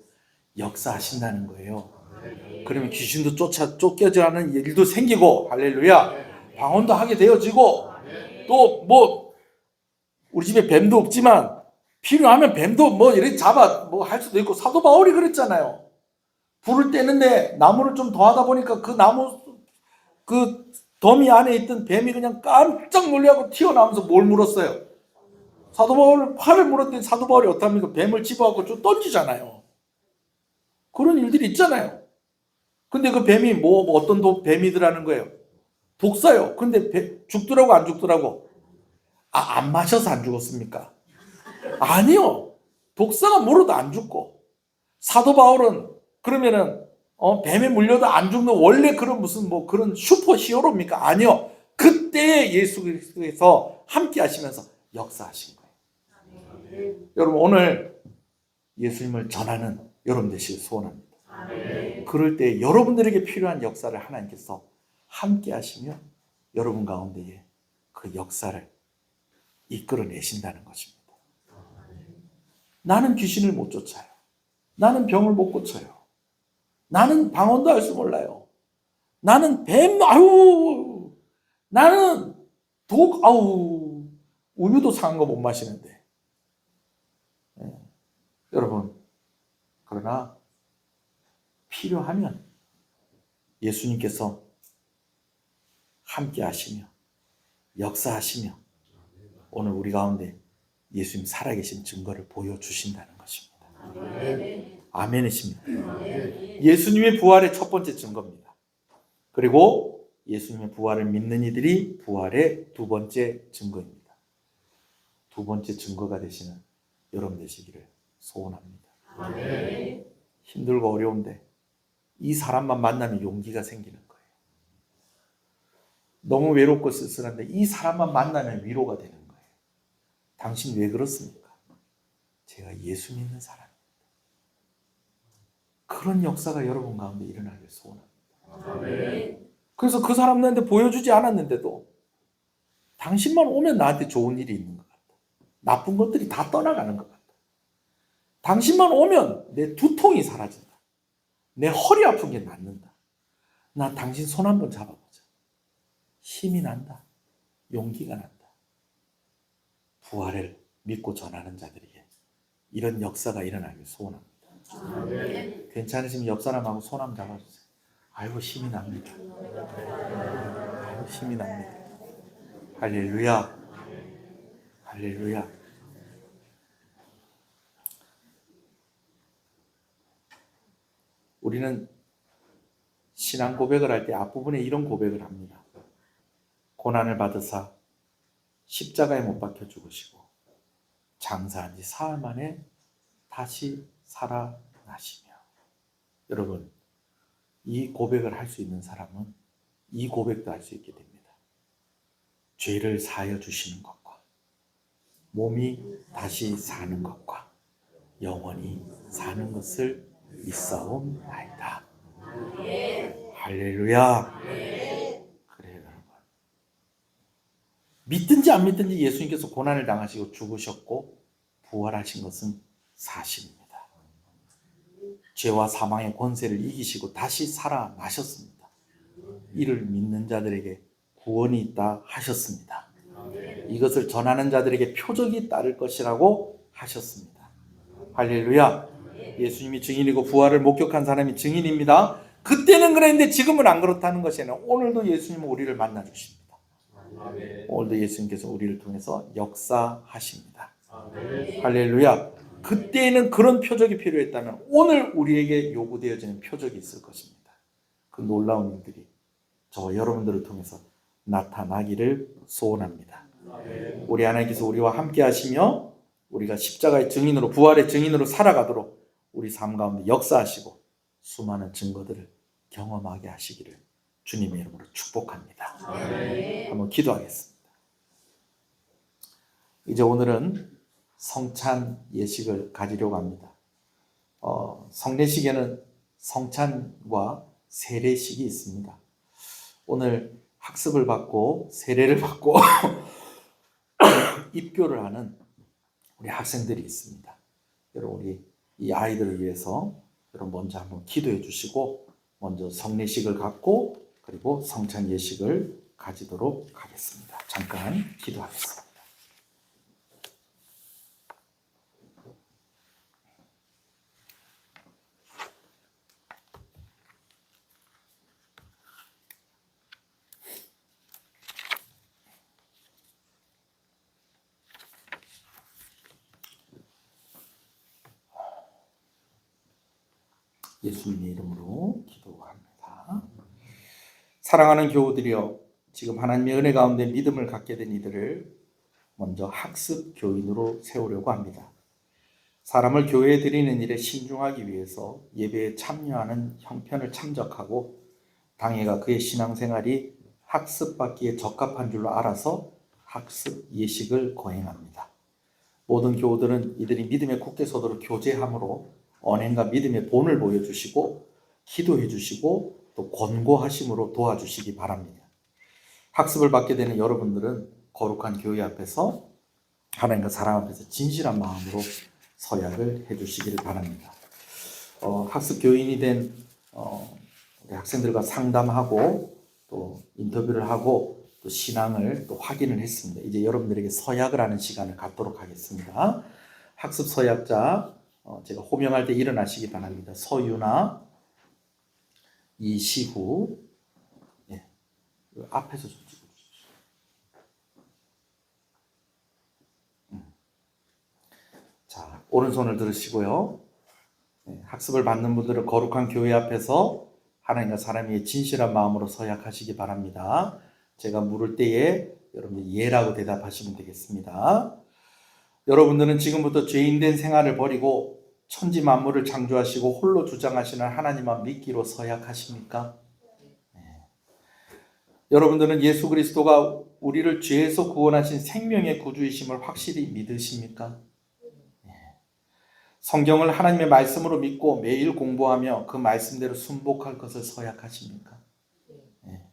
역사하신다는 거예요. 그러면 귀신도 쫓겨지라는 일도 생기고 할렐루야 방언도 하게 되어지고 또 뭐 우리 집에 뱀도 없지만 필요하면 뱀도 뭐 이렇게 잡아 뭐 할 수도 있고 사도 바울이 그랬잖아요. 불을 떼는데 나무를 좀 더 하다 보니까 그 나무 그 더미 안에 있던 뱀이 그냥 깜짝 놀라고 튀어나오면서 뭘 물었어요? 사도 바울 팔을 물었더니 사도 바울이 어떡합니까? 뱀을 집어갖고 좀 던지잖아요. 그런 일들이 있잖아요. 근데 그 뱀이 뭐 어떤 뱀이더라는 거예요? 독사요. 근데 죽더라고 안 죽더라고? 안 마셔서 안 죽었습니까? 아니요. 독사가 물어도 안 죽고 사도 바울은 그러면은 뱀에 물려도 안 죽는 원래 그런 무슨 뭐 그런 슈퍼 히어로입니까? 아니요. 그때 예수 그리스도에서 함께 하시면서 역사하신 거예요. 여러분 오늘 예수님을 전하는 여러분 되시길 소원합니다. 그럴 때 여러분들에게 필요한 역사를 하나님께서 함께 하시며 여러분 가운데에 그 역사를 이끌어내신다는 것입니다. 나는 귀신을 못 쫓아요. 나는 병을 못 고쳐요. 나는 방언도 할 줄 몰라요. 나는 나는 우유도 산 거 못 마시는데. 여러분, 그러나 필요하면 예수님께서 함께 하시며 역사하시며 오늘 우리 가운데 예수님 살아계신 증거를 보여주신다는 것입니다. 아멘이십니다. 예수님의 부활의 첫 번째 증거입니다. 그리고 예수님의 부활을 믿는 이들이 부활의 두 번째 증거입니다. 두 번째 증거가 되시는 여러분 되시기를 소원합니다. 힘들고 어려운데 이 사람만 만나면 용기가 생기는 거예요. 너무 외롭고 쓸쓸한데 이 사람만 만나면 위로가 되는 거예요. 당신 왜 그렇습니까? 제가 예수 믿는 사람입니다. 그런 역사가 여러분 가운데 일어나길 소원합니다. 그래서 그 사람들한테 보여주지 않았는데도 당신만 오면 나한테 좋은 일이 있는 것 같다. 나쁜 것들이 다 떠나가는 것 같다. 당신만 오면 내 두통이 사라진다. 내 허리 아픈 게 낫는다. 나 당신 손 한번 잡아보자. 힘이 난다. 용기가 난다. 부활을 믿고 전하는 자들에게 이런 역사가 일어나길 소원합니다. 괜찮으시면 옆 사람하고 손 한번 잡아주세요. 아이고 힘이 납니다. 아이고 힘이 납니다. 할렐루야. 할렐루야. 우리는 신앙 고백을 할 때 앞부분에 이런 고백을 합니다. 고난을 받으사 십자가에 못 박혀 죽으시고 장사한 지 사흘 만에 다시 살아나시며. 여러분, 이 고백을 할 수 있는 사람은 이 고백도 할 수 있게 됩니다. 죄를 사하여 주시는 것과 몸이 다시 사는 것과 영원히 사는 것을 믿사옵나이다. 할렐루야. 그래요, 여러분. 믿든지 안 믿든지 예수님께서 고난을 당하시고 죽으셨고 부활하신 것은 사실입니다. 죄와 사망의 권세를 이기시고 다시 살아나셨습니다. 이를 믿는 자들에게 구원이 있다 하셨습니다. 이것을 전하는 자들에게 표적이 따를 것이라고 하셨습니다. 할렐루야. 예수님이 증인이고 부활을 목격한 사람이 증인입니다. 그때는 그랬는데 지금은 안 그렇다는 것이에요. 오늘도 예수님은 우리를 만나 주십니다. 오늘도 예수님께서 우리를 통해서 역사하십니다. 할렐루야. 그때는 그런 표적이 필요했다면 오늘 우리에게 요구되어지는 표적이 있을 것입니다. 그 놀라운 일들이 저와 여러분들을 통해서 나타나기를 소원합니다. 우리 하나님께서 우리와 함께 하시며 우리가 십자가의 증인으로 부활의 증인으로 살아가도록 우리 삶 가운데 역사하시고 수많은 증거들을 경험하게 하시기를 주님의 이름으로 축복합니다. 한번 기도하겠습니다. 이제 오늘은 성찬 예식을 가지려고 합니다. 성례식에는 성찬과 세례식이 있습니다. 오늘 학습을 받고 세례를 받고 입교를 하는 우리 학생들이 있습니다. 여러분 우리 이 아이들을 위해서 여러분 먼저 한번 기도해 주시고 먼저 성례식을 갖고 그리고 성찬 예식을 가지도록 하겠습니다. 잠깐 기도하겠습니다. 예수님의 이름으로 기도합니다. 사랑하는 교우들이여, 지금 하나님의 은혜 가운데 믿음을 갖게 된 이들을 먼저 학습 교인으로 세우려고 합니다. 사람을 교회에 드리는 일에 신중하기 위해서 예배에 참여하는 형편을 참작하고 당회가 그의 신앙생활이 학습받기에 적합한 줄로 알아서 학습 예식을 거행합니다. 모든 교우들은 이들이 믿음에 굳게 서도록 교제함으로 언행과 믿음의 본을 보여주시고 기도해 주시고 또 권고하심으로 도와주시기 바랍니다. 학습을 받게 되는 여러분들은 거룩한 교회 앞에서 하나님과 사람 앞에서 진실한 마음으로 서약을 해 주시기를 바랍니다. 학습 교인이 된 우리 학생들과 상담하고 또 인터뷰를 하고 또 신앙을 또 확인을 했습니다. 이제 여러분들에게 서약을 하는 시간을 갖도록 하겠습니다. 학습 서약자 제가 호명할 때 일어나시기 바랍니다. 서유나, 이시후, 앞에서 좀 찍어주십시오. 자, 오른손을 들으시고요. 학습을 받는 분들은 거룩한 교회 앞에서 하나님과 사람이 진실한 마음으로 서약하시기 바랍니다. 제가 물을 때에 여러분이 예라고 대답하시면 되겠습니다. 여러분들은 지금부터 죄인된 생활을 버리고 천지 만물을 창조하시고 홀로 주장하시는 하나님만 믿기로 서약하십니까? 네. 여러분들은 예수 그리스도가 우리를 죄에서 구원하신 생명의 구주이심을 확실히 믿으십니까? 네. 성경을 하나님의 말씀으로 믿고 매일 공부하며 그 말씀대로 순복할 것을 서약하십니까? 네.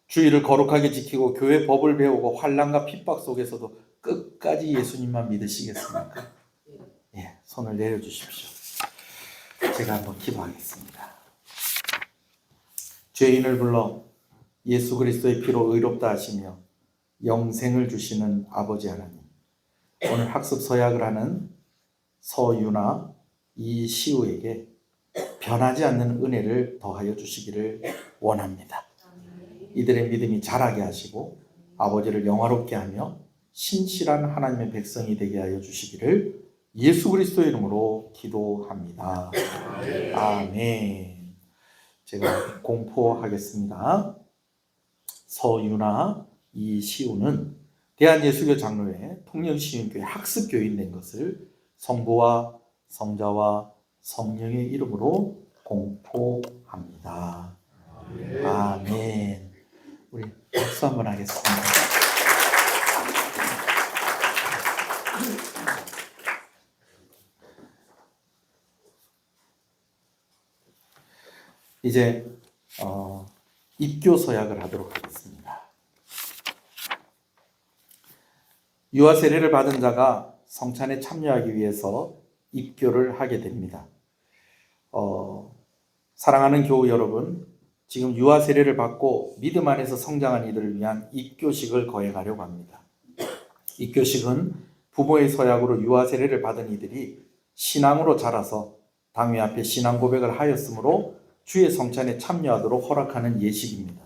주의를 거룩하게 지키고 교회 법을 배우고 환난과 핍박 속에서도 끝까지 예수님만 믿으시겠습니까? 예, 손을 내려주십시오. 제가 한번 기도하겠습니다. 죄인을 불러 예수 그리스도의 피로 의롭다 하시며 영생을 주시는 아버지 하나님, 오늘 학습 서약을 하는 서유나 이시우에게 변하지 않는 은혜를 더하여 주시기를 원합니다. 이들의 믿음이 자라게 하시고 아버지를 영화롭게 하며 신실한 하나님의 백성이 되게 하여 주시기를 예수 그리스도의 이름으로 기도합니다. 아멘. 제가 공포하겠습니다. 서유나 이시우는 대한예수교 장로회 통영시윤교회 학습교인 된 것을 성부와 성자와 성령의 이름으로 공포합니다. 아멘. 우리 박수 한번 하겠습니다. 이제 입교 서약을 하도록 하겠습니다. 유아 세례를 받은 자가 성찬에 참여하기 위해서 입교를 하게 됩니다. 사랑하는 교우 여러분, 지금 유아 세례를 받고 믿음 안에서 성장한 이들을 위한 입교식을 거행하려고 합니다. 입교식은 부모의 서약으로 유아 세례를 받은 이들이 신앙으로 자라서 당회 앞에 신앙 고백을 하였으므로 주의 성찬에 참여하도록 허락하는 예식입니다.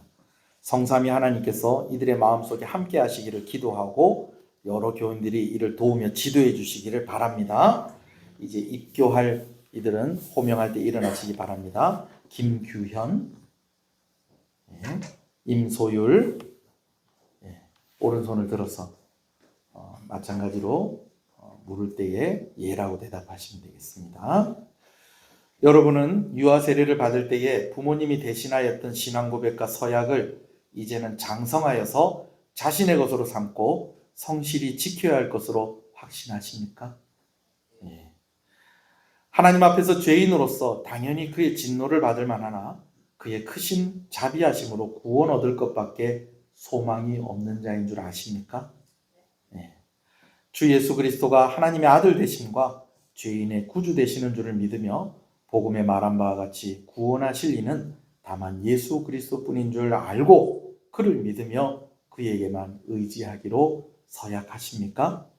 성삼위 하나님께서 이들의 마음속에 함께 하시기를 기도하고 여러 교인들이 이를 도우며 지도해 주시기를 바랍니다. 이제 입교할 이들은 호명할 때 일어나시기 바랍니다. 김규현, 임소율, 오른손을 들어서 마찬가지로 물을 때에 예라고 대답하시면 되겠습니다. 여러분은 유아 세례를 받을 때에 부모님이 대신하였던 신앙 고백과 서약을 이제는 장성하여서 자신의 것으로 삼고 성실히 지켜야 할 것으로 확신하십니까? 하나님 앞에서 죄인으로서 당연히 그의 진노를 받을 만하나 그의 크신 자비하심으로 구원 얻을 것밖에 소망이 없는 자인 줄 아십니까? 주 예수 그리스도가 하나님의 아들 되심과 죄인의 구주 되시는 줄을 믿으며 복음에 말한 바와 같이 구원하실 이는 다만 예수 그리스도뿐인 줄 알고 그를 믿으며 그에게만 의지하기로 서약하십니까?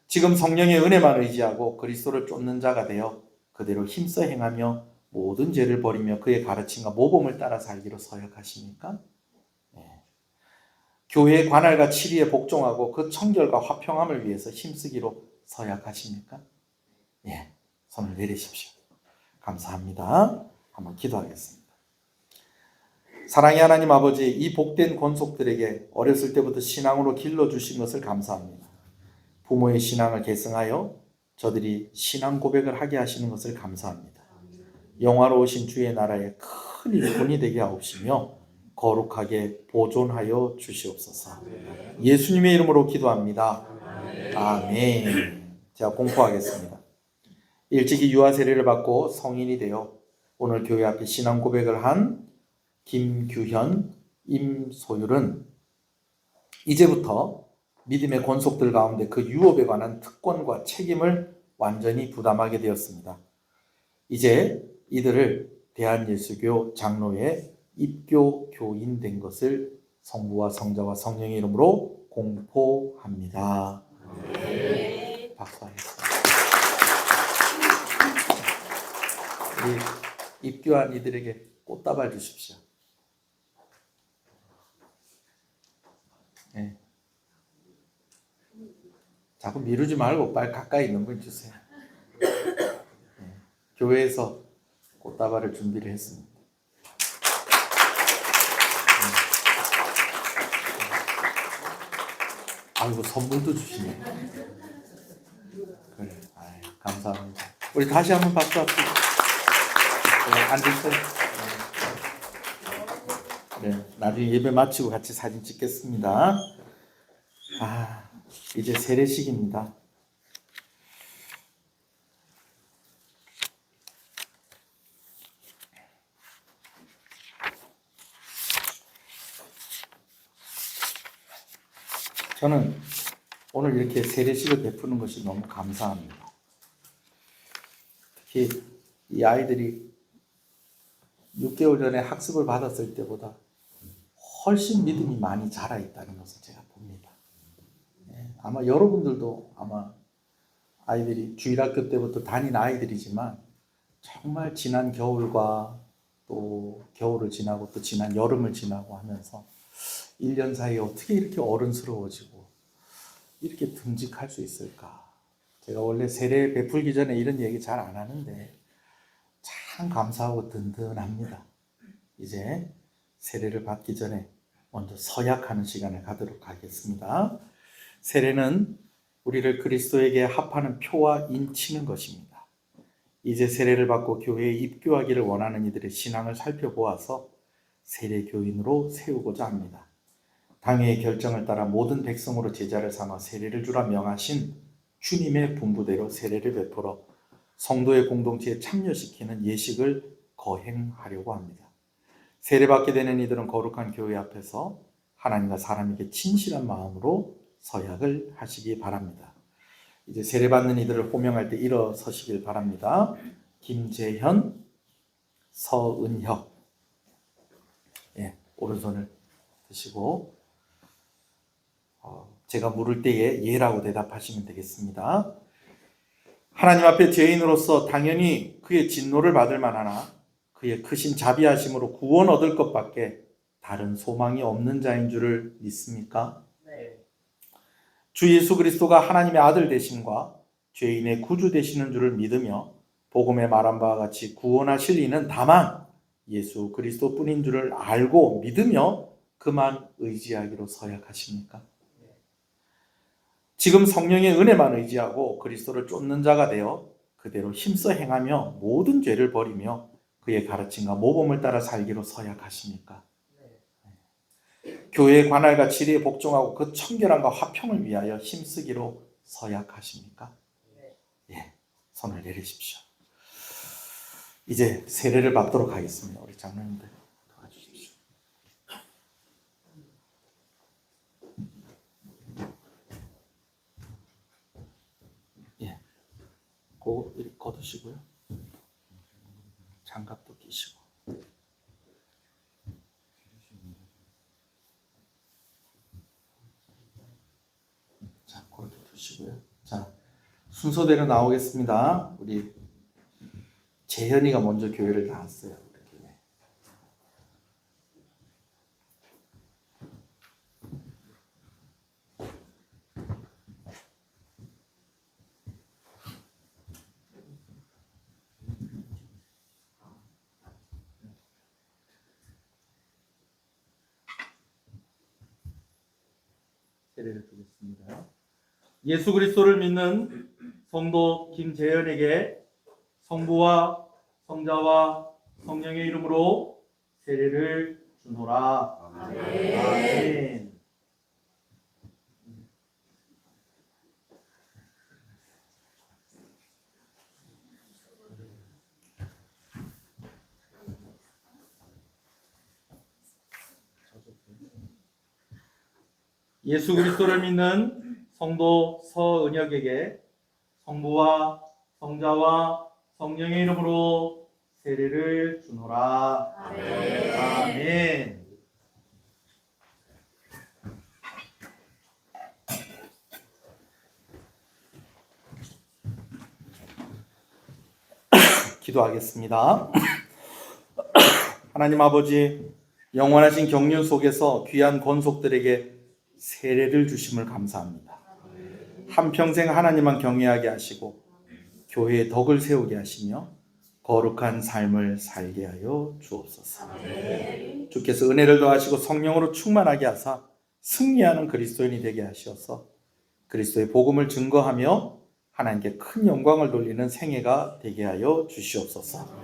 지금 성령의 은혜만 의지하고 그리스도를 쫓는 자가 되어 그대로 힘써 행하며 모든 죄를 버리며 그의 가르침과 모범을 따라 살기로 서약하십니까? 교회의 관할과 치리에 복종하고 그 청결과 화평함을 위해서 힘쓰기로 서약하십니까? 손을 내리십시오. 감사합니다. 한번 기도하겠습니다. 사랑의 하나님 아버지, 이 복된 권속들에게 어렸을 때부터 신앙으로 길러주신 것을 감사합니다. 부모의 신앙을 계승하여 저들이 신앙 고백을 하게 하시는 것을 감사합니다. 영화로우신 주의 나라에 큰 일꾼이 되게 하옵시며 거룩하게 보존하여 주시옵소서. 예수님의 이름으로 기도합니다. 아멘. 제가 공포하겠습니다. 일찍이 유아 세례를 받고 성인이 되어 오늘 교회 앞에 신앙 고백을 한 김규현, 임소율은 이제부터 믿음의 권속들 가운데 그 유업에 관한 특권과 책임을 완전히 부담하게 되었습니다. 이제 이들을 대한예수교 장로의 입교 교인 된 것을 성부와 성자와 성령의 이름으로 공포합니다. 박수하겠습니다. 입교한 이들에게 꽃다발 주십시오. 자꾸 미루지 말고 빨리 가까이 있는 분 주세요. 교회에서 꽃다발을 준비를 했습니다. 아이고, 선물도 주시네. 그래, 감사합니다. 우리 다시 한번 박수 합시다. 앉으세요. 나중에 예배 마치고 같이 사진 찍겠습니다. 이제 세례식입니다. 저는 오늘 이렇게 세례식을 베푸는 것이 너무 감사합니다. 특히 이 아이들이 6개월 전에 학습을 받았을 때보다 훨씬 믿음이 많이 자라있다는 것을 제가 봅니다. 아마 여러분들도 아마 아이들이 주일학교 때부터 다닌 아이들이지만 정말 지난 겨울과 또 겨울을 지나고 또 지난 여름을 지나고 하면서 1년 사이에 어떻게 이렇게 어른스러워지고 이렇게 듬직할 수 있을까? 제가 원래 세례 베풀기 전에 이런 얘기 잘 안 하는데 참 감사하고 든든합니다. 이제 세례를 받기 전에 먼저 서약하는 시간을 가도록 하겠습니다. 세례는 우리를 그리스도에게 합하는 표와 인치는 것입니다. 이제 세례를 받고 교회에 입교하기를 원하는 이들의 신앙을 살펴보아서 세례 교인으로 세우고자 합니다. 당회의 결정을 따라 모든 백성으로 제자를 삼아 세례를 주라 명하신 주님의 분부대로 세례를 베풀어 성도의 공동체에 참여시키는 예식을 거행하려고 합니다. 세례받게 되는 이들은 거룩한 교회 앞에서 하나님과 사람에게 진실한 마음으로 서약을 하시기 바랍니다. 이제 세례받는 이들을 호명할 때 일어서시길 바랍니다. 김재현, 서은혁. 오른손을 드시고 제가 물을 때에 예라고 대답하시면 되겠습니다. 하나님 앞에 죄인으로서 당연히 그의 진노를 받을 만하나 그의 크신 자비하심으로 구원 얻을 것밖에 다른 소망이 없는 자인 줄을 믿습니까? 네. 주 예수 그리스도가 하나님의 아들 되심과 죄인의 구주 되시는 줄을 믿으며 복음에 말한 바와 같이 구원하실 이는 다만 예수 그리스도뿐인 줄을 알고 믿으며 그만 의지하기로 서약하십니까? 지금 성령의 은혜만 의지하고 그리스도를 쫓는 자가 되어 그대로 힘써 행하며 모든 죄를 버리며 그의 가르침과 모범을 따라 살기로 서약하십니까? 교회의 관할과 지리에 복종하고 그 청결함과 화평을 위하여 힘쓰기로 서약하십니까? 예, 손을 내리십시오. 이제 세례를 받도록 하겠습니다. 우리 장로님들 도와주십시오. 예, 그거 이렇게 걷으시고요. 장갑도 끼시고. 자, 그렇게 두시고요. 자, 순서대로 나오겠습니다. 우리 재현이가 먼저 교회를 나왔어요. 우리 교회. 세례를 드리겠습니다. 예수 그리스도를 믿는 성도 김재현에게 성부와 성자와 성령의 이름으로 세례를 주노라. 아멘. 예수 그리스도를 믿는 성도 서은혁에게 성부와 성자와 성령의 이름으로 세례를 주노라. 아멘. 아멘. 기도하겠습니다. 하나님 아버지, 영원하신 경륜 속에서 귀한 권속들에게 세례를 주심을 감사합니다. 한평생 하나님만 경외하게 하시고 교회의 덕을 세우게 하시며 거룩한 삶을 살게 하여 주옵소서. 주께서 은혜를 더하시고 성령으로 충만하게 하사 승리하는 그리스도인이 되게 하시어서 그리스도의 복음을 증거하며 하나님께 큰 영광을 돌리는 생애가 되게 하여 주시옵소서.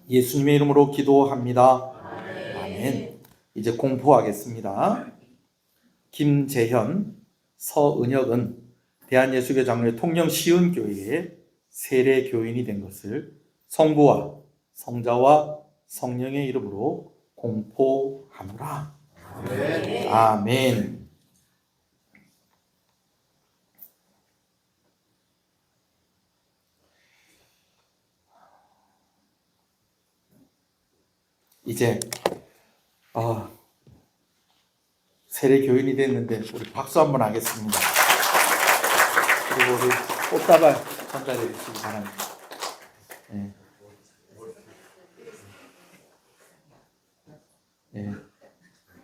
예수님의 이름으로 기도합니다. 아멘. 이제 공포하겠습니다. 김재현, 서은혁은 대한예수교 장로의 통영 시은교회의 세례 교인이 된 것을 성부와 성자와 성령의 이름으로 공포하노라. 아멘. 이제 세례 교인이 됐는데 우리 박수 한번 하겠습니다. 그리고 우리 꽃다발 전달해 주시기 바랍니다. 네. 네.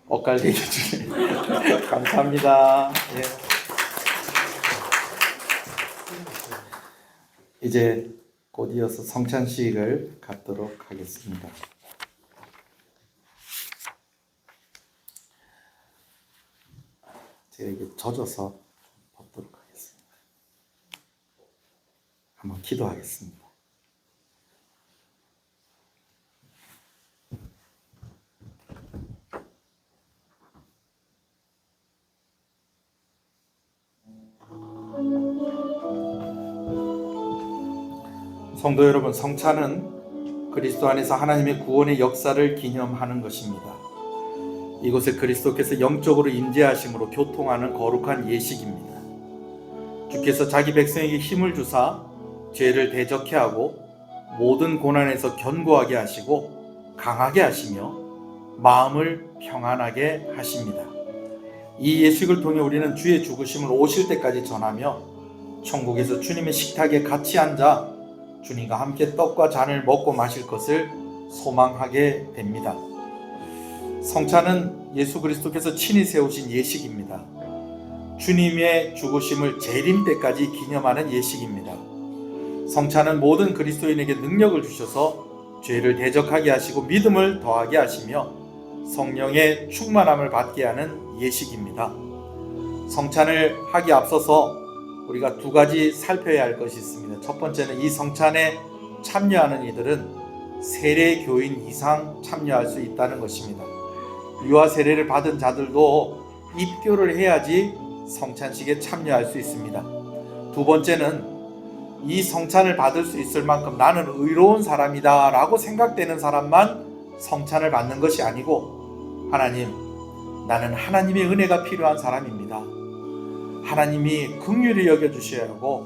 엇갈리게 해주시네. 감사합니다. 네. 이제 곧 이어서 성찬식을 갖도록 하겠습니다. 제가 이게 젖어서 벗도록 하겠습니다. 한번 기도하겠습니다. 성도 여러분, 성찬은 그리스도 안에서 하나님의 구원의 역사를 기념하는 것입니다. 이곳에 그리스도께서 영적으로 임재하심으로 교통하는 거룩한 예식입니다. 주께서 자기 백성에게 힘을 주사 죄를 대적케 하고 모든 고난에서 견고하게 하시고 강하게 하시며 마음을 평안하게 하십니다. 이 예식을 통해 우리는 주의 죽으심을 오실 때까지 전하며 천국에서 주님의 식탁에 같이 앉아 주님과 함께 떡과 잔을 먹고 마실 것을 소망하게 됩니다. 성찬은 예수 그리스도께서 친히 세우신 예식입니다. 주님의 죽으심을 재림 때까지 기념하는 예식입니다. 성찬은 모든 그리스도인에게 능력을 주셔서 죄를 대적하게 하시고 믿음을 더하게 하시며 성령의 충만함을 받게 하는 예식입니다. 성찬을 하기 앞서서 우리가 두 가지 살펴야 할 것이 있습니다. 첫 번째는 이 성찬에 참여하는 이들은 세례 교인 이상 참여할 수 있다는 것입니다. 유아 세례를 받은 자들도 입교를 해야지 성찬식에 참여할 수 있습니다. 두 번째는 이 성찬을 받을 수 있을 만큼 나는 의로운 사람이다 라고 생각되는 사람만 성찬을 받는 것이 아니고, 하나님, 나는 하나님의 은혜가 필요한 사람입니다. 하나님이 긍휼히 여겨주셔야 하고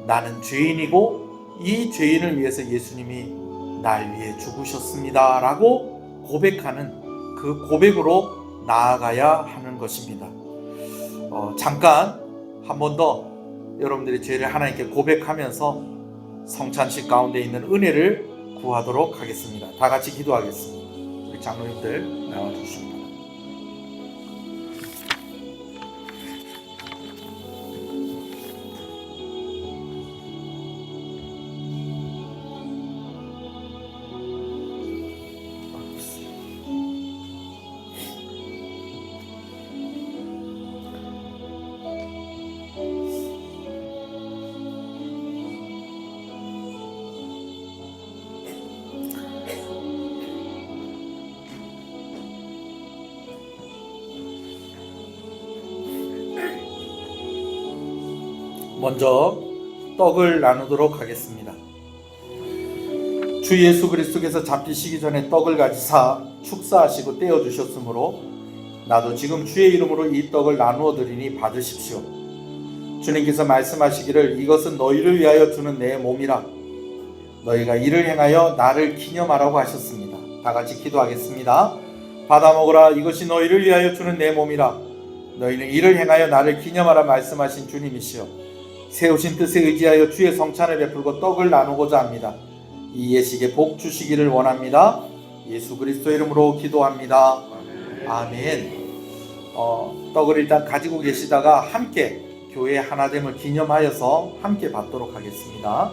나는 죄인이고 이 죄인을 위해서 예수님이 날 위해 죽으셨습니다 라고 고백하는 그 고백으로 나아가야 하는 것입니다. 잠깐 한 번 더 여러분들이 죄를 하나님께 고백하면서 성찬식 가운데 있는 은혜를 구하도록 하겠습니다. 다 같이 기도하겠습니다. 우리 장로님들 나와주십니다. 먼저 떡을 나누도록 하겠습니다. 주 예수 그리스도께서 잡히시기 전에 떡을 가지사 축사하시고 떼어 주셨으므로 나도 지금 주의 이름으로 이 떡을 나누어 드리니 받으십시오. 주님께서 말씀하시기를 이것은 너희를 위하여 주는 내 몸이라. 너희가 이를 행하여 나를 기념하라고 하셨습니다. 다 같이 기도하겠습니다. 받아 먹으라. 이것이 너희를 위하여 주는 내 몸이라. 너희는 이를 행하여 나를 기념하라 말씀하신 주님이시여. 세우신 뜻에 의지하여 주의 성찬을 베풀고 떡을 나누고자 합니다. 이 예식에 복 주시기를 원합니다. 예수 그리스도 이름으로 기도합니다. 아멘. 떡을 일단 가지고 계시다가 함께 교회 하나됨을 기념하여서 함께 받도록 하겠습니다.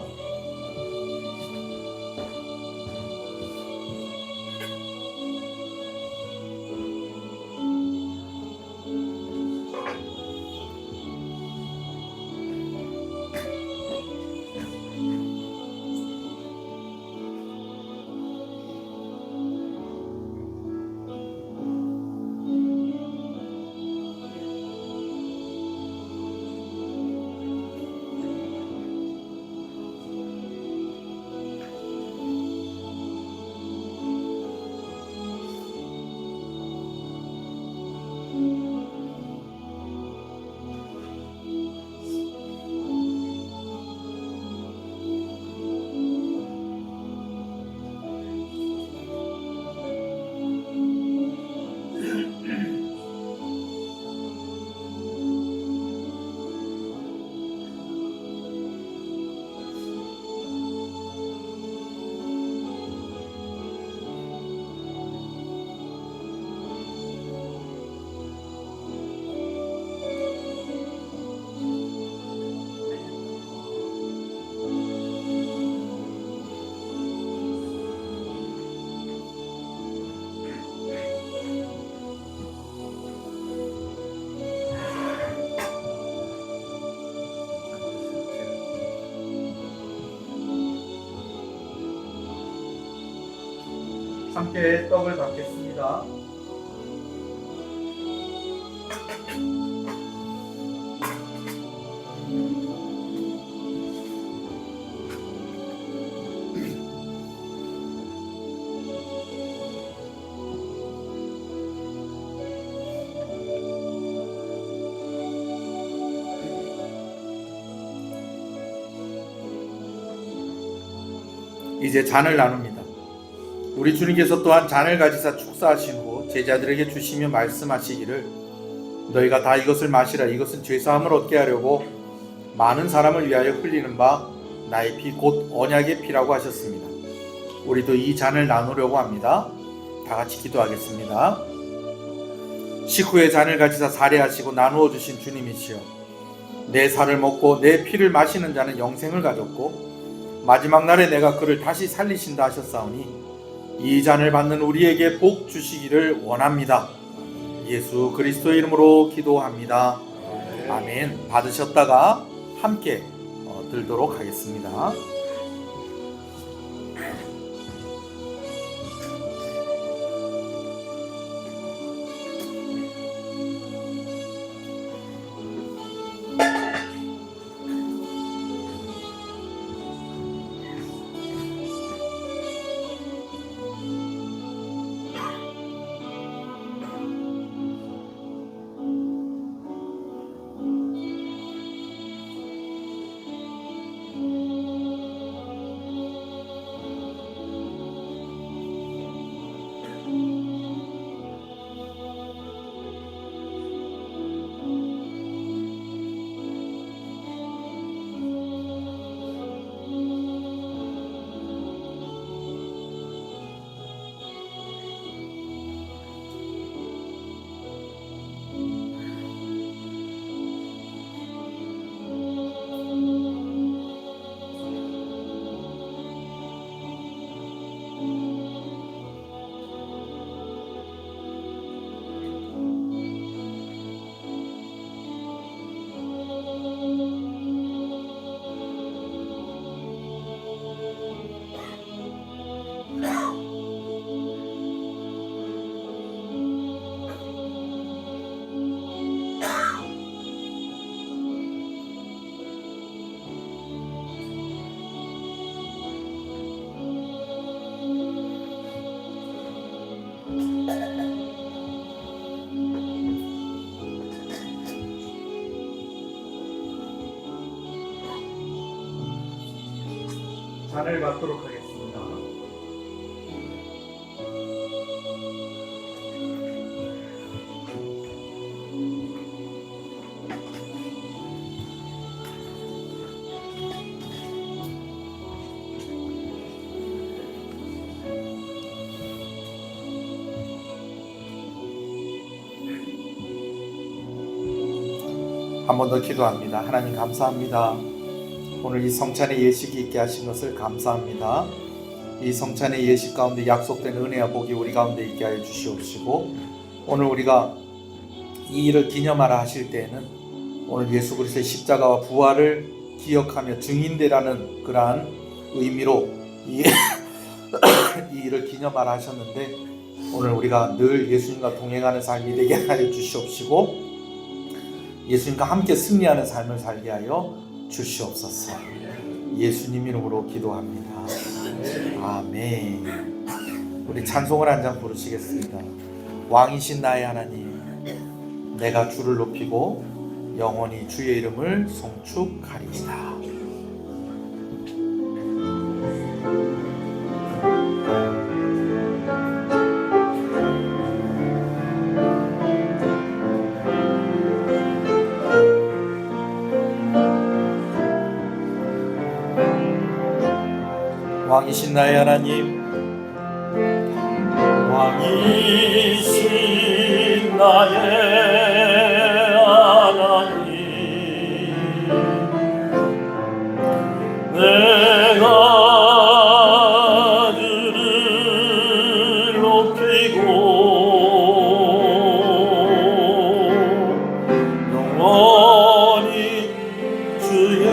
함께 떡을 받겠습니다. 이제 잔을 나눕니다. 우리 주님께서 또한 잔을 가지사 축사하신 후 제자들에게 주시며 말씀하시기를 너희가 다 이것을 마시라. 이것은 죄사함을 얻게 하려고 많은 사람을 위하여 흘리는 바 나의 피 곧 언약의 피라고 하셨습니다. 우리도 이 잔을 나누려고 합니다. 다 같이 기도하겠습니다. 식후에 잔을 가지사 살해하시고 나누어 주신 주님이시여, 내 살을 먹고 내 피를 마시는 자는 영생을 가졌고 마지막 날에 내가 그를 다시 살리신다 하셨사오니 이 잔을 받는 우리에게 복 주시기를 원합니다. 예수 그리스도의 이름으로 기도합니다. 아멘. 받으셨다가 함께 들도록 하겠습니다. 잔을 받도록 하겠습니다. 한 번 더 기도합니다. 하나님 감사합니다. 오늘 이 성찬의 예식이 있게 하신 것을 감사합니다. 이 성찬의 예식 가운데 약속된 은혜와 복이 우리 가운데 있게 하여 주시옵시고, 오늘 우리가 이 일을 기념하라 하실 때에는 오늘 예수 그리스도의 십자가와 부활을 기억하며 증인되라는 그러한 의미로 이 일을 기념하라 하셨는데, 오늘 우리가 늘 예수님과 동행하는 삶이 되게 하여 주시옵시고 예수님과 함께 승리하는 삶을 살게 하여 주시옵소서. 예수님 이름으로 기도합니다. 아멘. 우리 찬송을 한 장 부르시겠습니다. 왕이신 나의 하나님, 내가 주를 높이고 영원히 주의 이름을 송축하리이다. 왕이신 나의 하나님, 왕이신 나의 하나님, 내가 주를 높이고 영원히 주의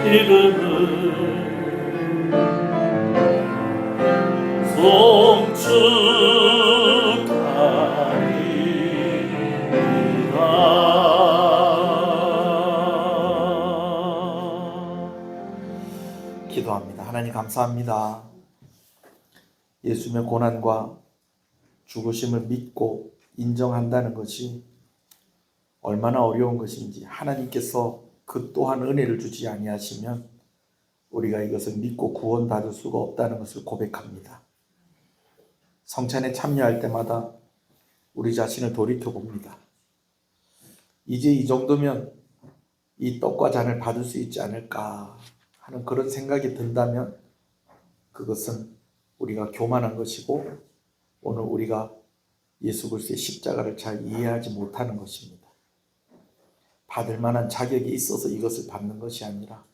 이름을 기도합니다. 하나님 감사합니다. 예수님의 고난과 죽으심을 믿고 인정한다는 것이 얼마나 어려운 것인지, 하나님께서 그 또한 은혜를 주지 아니하시면 우리가 이것을 믿고 구원받을 수가 없다는 것을 고백합니다. 성찬에 참여할 때마다 우리 자신을 돌이켜봅니다. 이제 이 정도면 이 떡과 잔을 받을 수 있지 않을까 하는 그런 생각이 든다면 그것은 우리가 교만한 것이고 오늘 우리가 예수 그리스도의 십자가를 잘 이해하지 못하는 것입니다. 받을 만한 자격이 있어서 이것을 받는 것이 아니라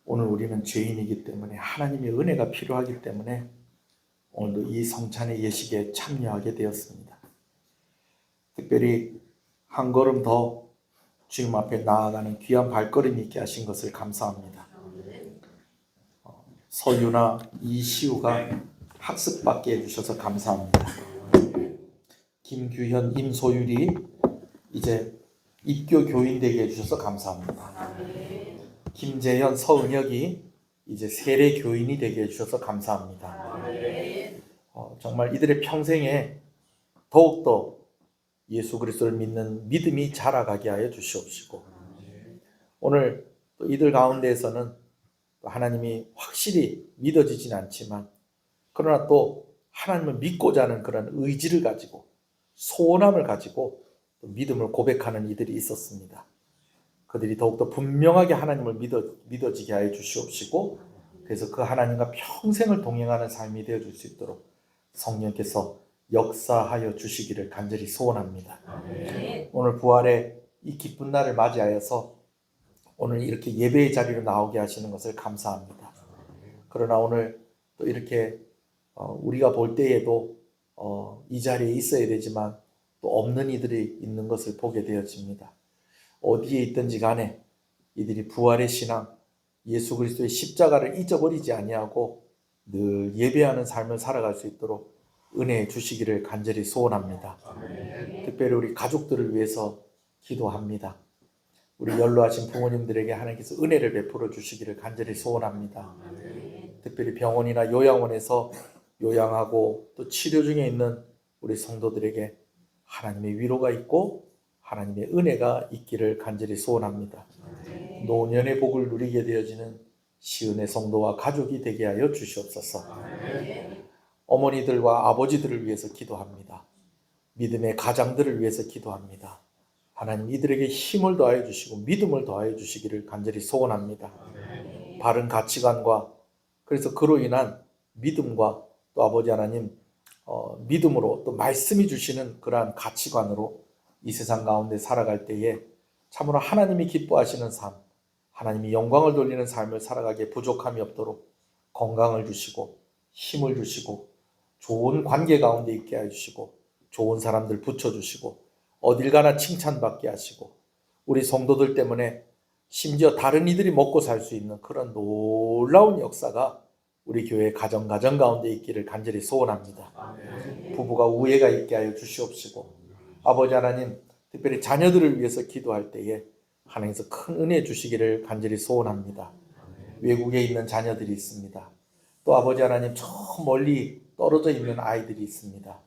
오늘 우리는 죄인이기 때문에 하나님의 은혜가 필요하기 때문에 오늘도 이 성찬의 예식에 참여하게 되었습니다. 특별히 한 걸음 더 주님 앞에 나아가는 귀한 발걸음이 있게 하신 것을 감사합니다. 서유나 이시우가 학습받게 해주셔서 감사합니다. 김규현, 임소율이 이제 입교 교인 되게 해주셔서 감사합니다. 김재현, 서은혁이 이제 세례 교인이 되게 해주셔서 감사합니다. 정말 이들의 평생에 더욱더 예수 그리스도를 믿는 믿음이 자라가게 하여 주시옵시고 오늘 또 이들 가운데에서는 또 하나님이 확실히 믿어지진 않지만 그러나 또 하나님을 믿고자 하는 그런 의지를 가지고 소원함을 가지고 또 믿음을 고백하는 이들이 있었습니다. 그들이 더욱더 분명하게 하나님을 믿어지게 하여 주시옵시고 그래서 그 하나님과 평생을 동행하는 삶이 되어줄 수 있도록 성령께서 역사하여 주시기를 간절히 소원합니다. 오늘 부활의 이 기쁜 날을 맞이하여서 오늘 이렇게 예배의 자리로 나오게 하시는 것을 감사합니다. 그러나 오늘 또 이렇게 우리가 볼 때에도 이 자리에 있어야 되지만 또 없는 이들이 있는 것을 보게 되어집니다. 어디에 있든지 간에 이들이 부활의 신앙, 예수 그리스도의 십자가를 잊어버리지 아니하고 늘 예배하는 삶을 살아갈 수 있도록 은혜 주시기를 간절히 소원합니다. 특별히 우리 가족들을 위해서 기도합니다. 우리 연로하신 부모님들에게 하나님께서 은혜를 베풀어 주시기를 간절히 소원합니다. 특별히 병원이나 요양원에서 요양하고 또 치료 중에 있는 우리 성도들에게 하나님의 위로가 있고 하나님의 은혜가 있기를 간절히 소원합니다. 노년의 복을 누리게 되어지는 시은의 성도와 가족이 되게 하여 주시옵소서. 어머니들과 아버지들을 위해서 기도합니다. 믿음의 가장들을 위해서 기도합니다. 하나님 이들에게 힘을 더하여 주시고 믿음을 더하여 주시기를 간절히 소원합니다. 바른 가치관과 그래서 그로 인한 믿음과 또 아버지 하나님 믿음으로 또 말씀이 주시는 그러한 가치관으로 이 세상 가운데 살아갈 때에 참으로 하나님이 기뻐하시는 삶, 하나님이 영광을 돌리는 삶을 살아가기에 부족함이 없도록 건강을 주시고 힘을 주시고 좋은 관계 가운데 있게 해주시고 좋은 사람들 붙여주시고 어딜 가나 칭찬받게 하시고 우리 성도들 때문에 심지어 다른 이들이 먹고 살 수 있는 그런 놀라운 역사가 우리 교회 가정 가운데 있기를 간절히 소원합니다. 부부가 우애가 있게 하여 주시옵시고 아버지 하나님 특별히 자녀들을 위해서 기도할 때에 하나님께서 큰 은혜 주시기를 간절히 소원합니다. 외국에 있는 자녀들이 있습니다. 또 아버지 하나님 저 멀리 떨어져 있는 아이들이 있습니다.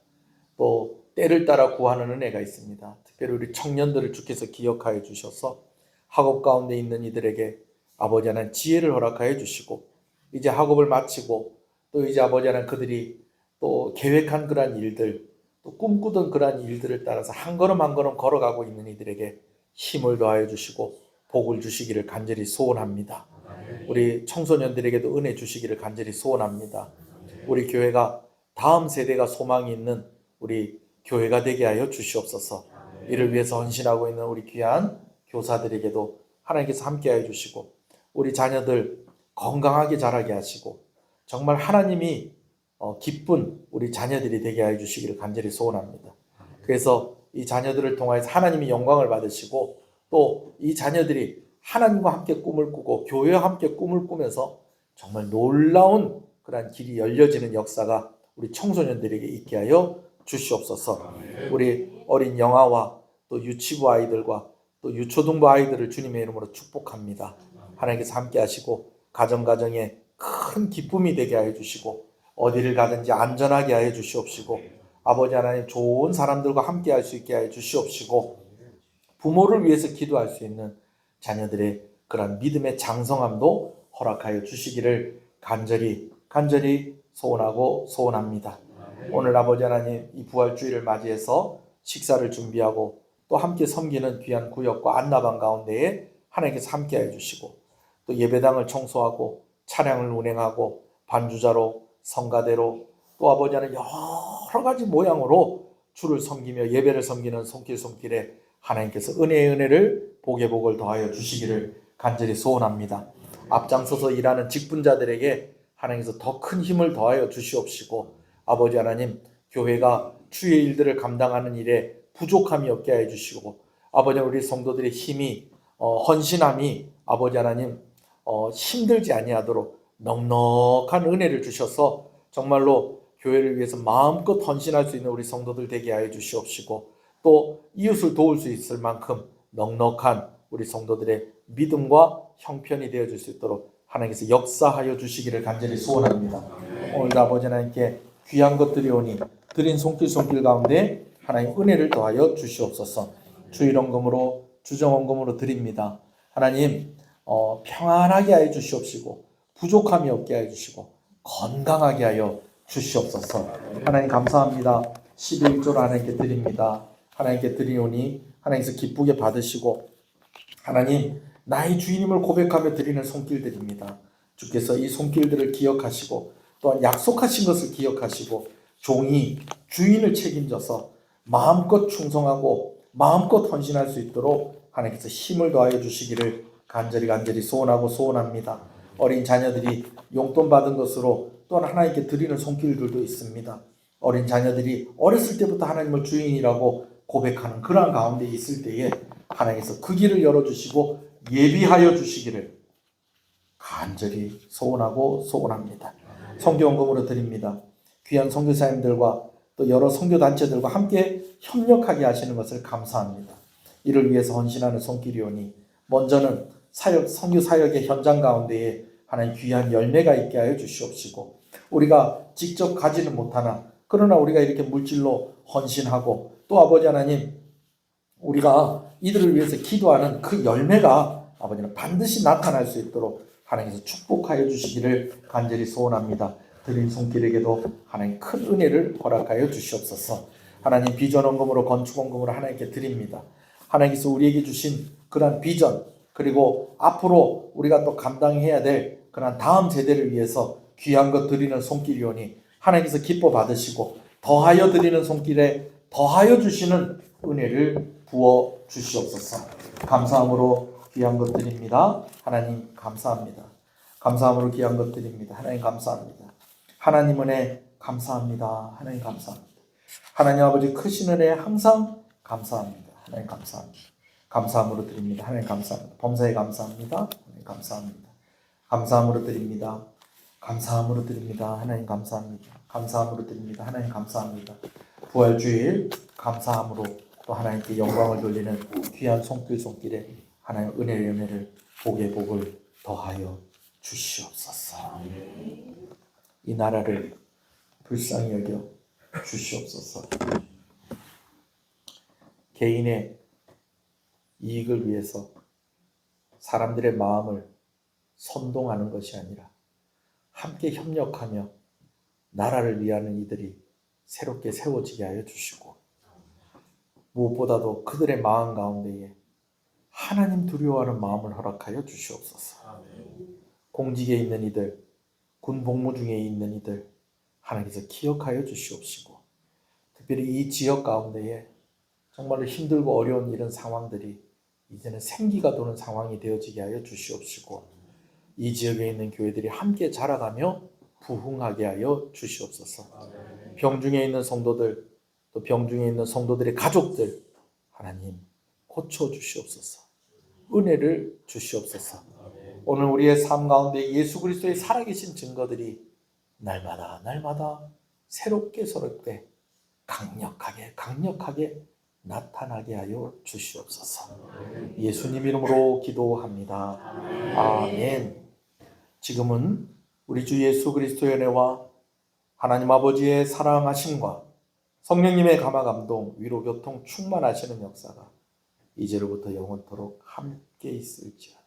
또 때를 따라 구하는 은혜가 있습니다. 특별히 우리 청년들을 주께서 기억하여 주셔서 학업 가운데 있는 이들에게 아버지 하나님 지혜를 허락하여 주시고 이제 학업을 마치고 또 이제 아버지 하나님 그들이 또 계획한 그러한 일들 또 꿈꾸던 그러한 일들을 따라서 한 걸음 한 걸음 걸어가고 있는 이들에게 힘을 더하여 주시고 복을 주시기를 간절히 소원합니다. 우리 청소년들에게도 은혜 주시기를 간절히 소원합니다. 우리 교회가 다음 세대가 소망이 있는 우리 교회가 되게 하여 주시옵소서. 이를 위해서 헌신하고 있는 우리 귀한 교사들에게도 하나님께서 함께하여 주시고 우리 자녀들 건강하게 자라게 하시고 정말 하나님이 기쁜 우리 자녀들이 되게 하여 주시기를 간절히 소원합니다. 그래서 이 자녀들을 통하여서 하나님이 영광을 받으시고 또 이 자녀들이 하나님과 함께 꿈을 꾸고 교회와 함께 꿈을 꾸면서 정말 놀라운 그러한 길이 열려지는 역사가 우리 청소년들에게 있게 하여 주시옵소서. 우리 어린 영아와 또 유치부 아이들과 또 유초등부 아이들을 주님의 이름으로 축복합니다. 하나님께서 함께 하시고 가정에 큰 기쁨이 되게 하여 주시고 어디를 가든지 안전하게 하여 주시옵시고 아버지 하나님 좋은 사람들과 함께 할 수 있게 하여 주시옵시고 부모를 위해서 기도할 수 있는 자녀들의 그런 믿음의 장성함도 허락하여 주시기를 간절히 소원하고 소원합니다. 오늘 아버지 하나님 이 부활주일을 맞이해서 식사를 준비하고 또 함께 섬기는 귀한 구역과 안나방 가운데에 하나님께서 함께해 주시고 또 예배당을 청소하고 차량을 운행하고 반주자로 성가대로 또 아버지 하나님 여러 가지 모양으로 주를 섬기며 예배를 섬기는 손길에 하나님께서 은혜의 은혜를 복의 복을 더하여 주시기를 간절히 소원합니다. 앞장서서 일하는 직분자들에게 하나님께서 더 큰 힘을 더하여 주시옵시고 아버지 하나님 교회가 주의 일들을 감당하는 일에 부족함이 없게 하여 주시고 아버지 우리 성도들의 힘이 헌신함이 아버지 하나님 힘들지 아니하도록 넉넉한 은혜를 주셔서 정말로 교회를 위해서 마음껏 헌신할 수 있는 우리 성도들 되게 하여 주시옵시고 또 이웃을 도울 수 있을 만큼 넉넉한 우리 성도들의 믿음과 형편이 되어줄 수 있도록 하나님께서 역사하여 주시기를 간절히 소원합니다. 오늘도 아버지 하나님께 귀한 것들이 오니 드린 손길 가운데 하나님 은혜를 더하여 주시옵소서. 주일원금으로 주정원금으로 드립니다. 하나님 평안하게 하여 주시옵시고 부족함이 없게 하여 주시고 건강하게 하여 주시옵소서. 하나님 감사합니다. 11조를 하나님께 드립니다. 하나님께 드리오니 하나님께서 기쁘게 받으시고 하나님 나의 주인임을 고백하며 드리는 손길들입니다. 주께서 이 손길들을 기억하시고 또한 약속하신 것을 기억하시고 종이 주인을 책임져서 마음껏 충성하고 마음껏 헌신할 수 있도록 하나님께서 힘을 더하여 주시기를 간절히 소원하고 소원합니다. 어린 자녀들이 용돈 받은 것으로 또한 하나님께 드리는 손길들도 있습니다. 어린 자녀들이 어렸을 때부터 하나님을 주인이라고 고백하는 그러한 가운데 있을 때에 하나님께서 그 길을 열어주시고 예비하여 주시기를 간절히 소원하고 소원합니다. 선교원금으로 드립니다. 귀한 선교사님들과 또 여러 선교단체들과 함께 협력하게 하시는 것을 감사합니다. 이를 위해서 헌신하는 손길이오니 먼저는 선교사역의 현장 가운데에 하나님 귀한 열매가 있게 하여 주시옵시고 우리가 직접 가지는 못하나 그러나 우리가 이렇게 물질로 헌신하고 또 아버지 하나님 우리가 이들을 위해서 기도하는 그 열매가 아버지는 반드시 나타날 수 있도록 하나님께서 축복하여 주시기를 간절히 소원합니다. 드린 손길에게도 하나님 큰 은혜를 허락하여 주시옵소서. 하나님 비전원금으로 건축원금으로 하나님께 드립니다. 하나님께서 우리에게 주신 그러한 비전 그리고 앞으로 우리가 또 감당해야 될 그러한 다음 세대를 위해서 귀한 것 드리는 손길이오니 하나님께서 기뻐 받으시고 더하여 드리는 손길에 더하여 주시는 은혜를 부어 주시옵소서. 감사함으로 귀한 것 드립니다. 하나님 감사합니다. 감사함으로 귀한 것 드립니다. 하나님 감사합니다. 하나님 은혜 감사합니다. 하나님 감사합니다. 하나님 아버지 크신 은혜 항상 감사합니다. 하나님 감사합니다. 감사함으로 드립니다. 하나님 감사합니다. 범사에 감사합니다. 하나님 감사합니다. 감사함으로 드립니다. 감사함으로 드립니다. 하나님 감사합니다. 감사함으로 드립니다. 하나님 감사합니다. 부활주일 감사함으로 또 하나님께 영광을 돌리는 귀한 손길에 하나님 은혜를 복의 복을 더하여 주시옵소서. 이 나라를 불쌍히 여겨 주시옵소서. 개인의 이익을 위해서 사람들의 마음을 선동하는 것이 아니라 함께 협력하며 나라를 위하는 이들이 새롭게 세워지게 하여 주시고 무엇보다도 그들의 마음 가운데에 하나님 두려워하는 마음을 허락하여 주시옵소서. 공직에 있는 이들, 군 복무 중에 있는 이들 하나님께서 기억하여 주시옵시고 특별히 이 지역 가운데에 정말로 힘들고 어려운 이런 상황들이 이제는 생기가 도는 상황이 되어지게 하여 주시옵시고 이 지역에 있는 교회들이 함께 자라가며 부흥하게 하여 주시옵소서. 병중에 있는 성도들 또 병중에 있는 성도들의 가족들 하나님 고쳐 주시옵소서. 은혜를 주시옵소서. 오늘 우리의 삶 가운데 예수 그리스도의 살아계신 증거들이 날마다 새롭게 강력하게 나타나게 하여 주시옵소서. 예수님 이름으로 기도합니다. 아멘. 지금은 우리 주 예수 그리스도의 은혜와 하나님 아버지의 사랑하심과 성령님의 감화 감동 위로 교통 충만하시는 역사가 이제로부터 영원토록 함께 있을지어다.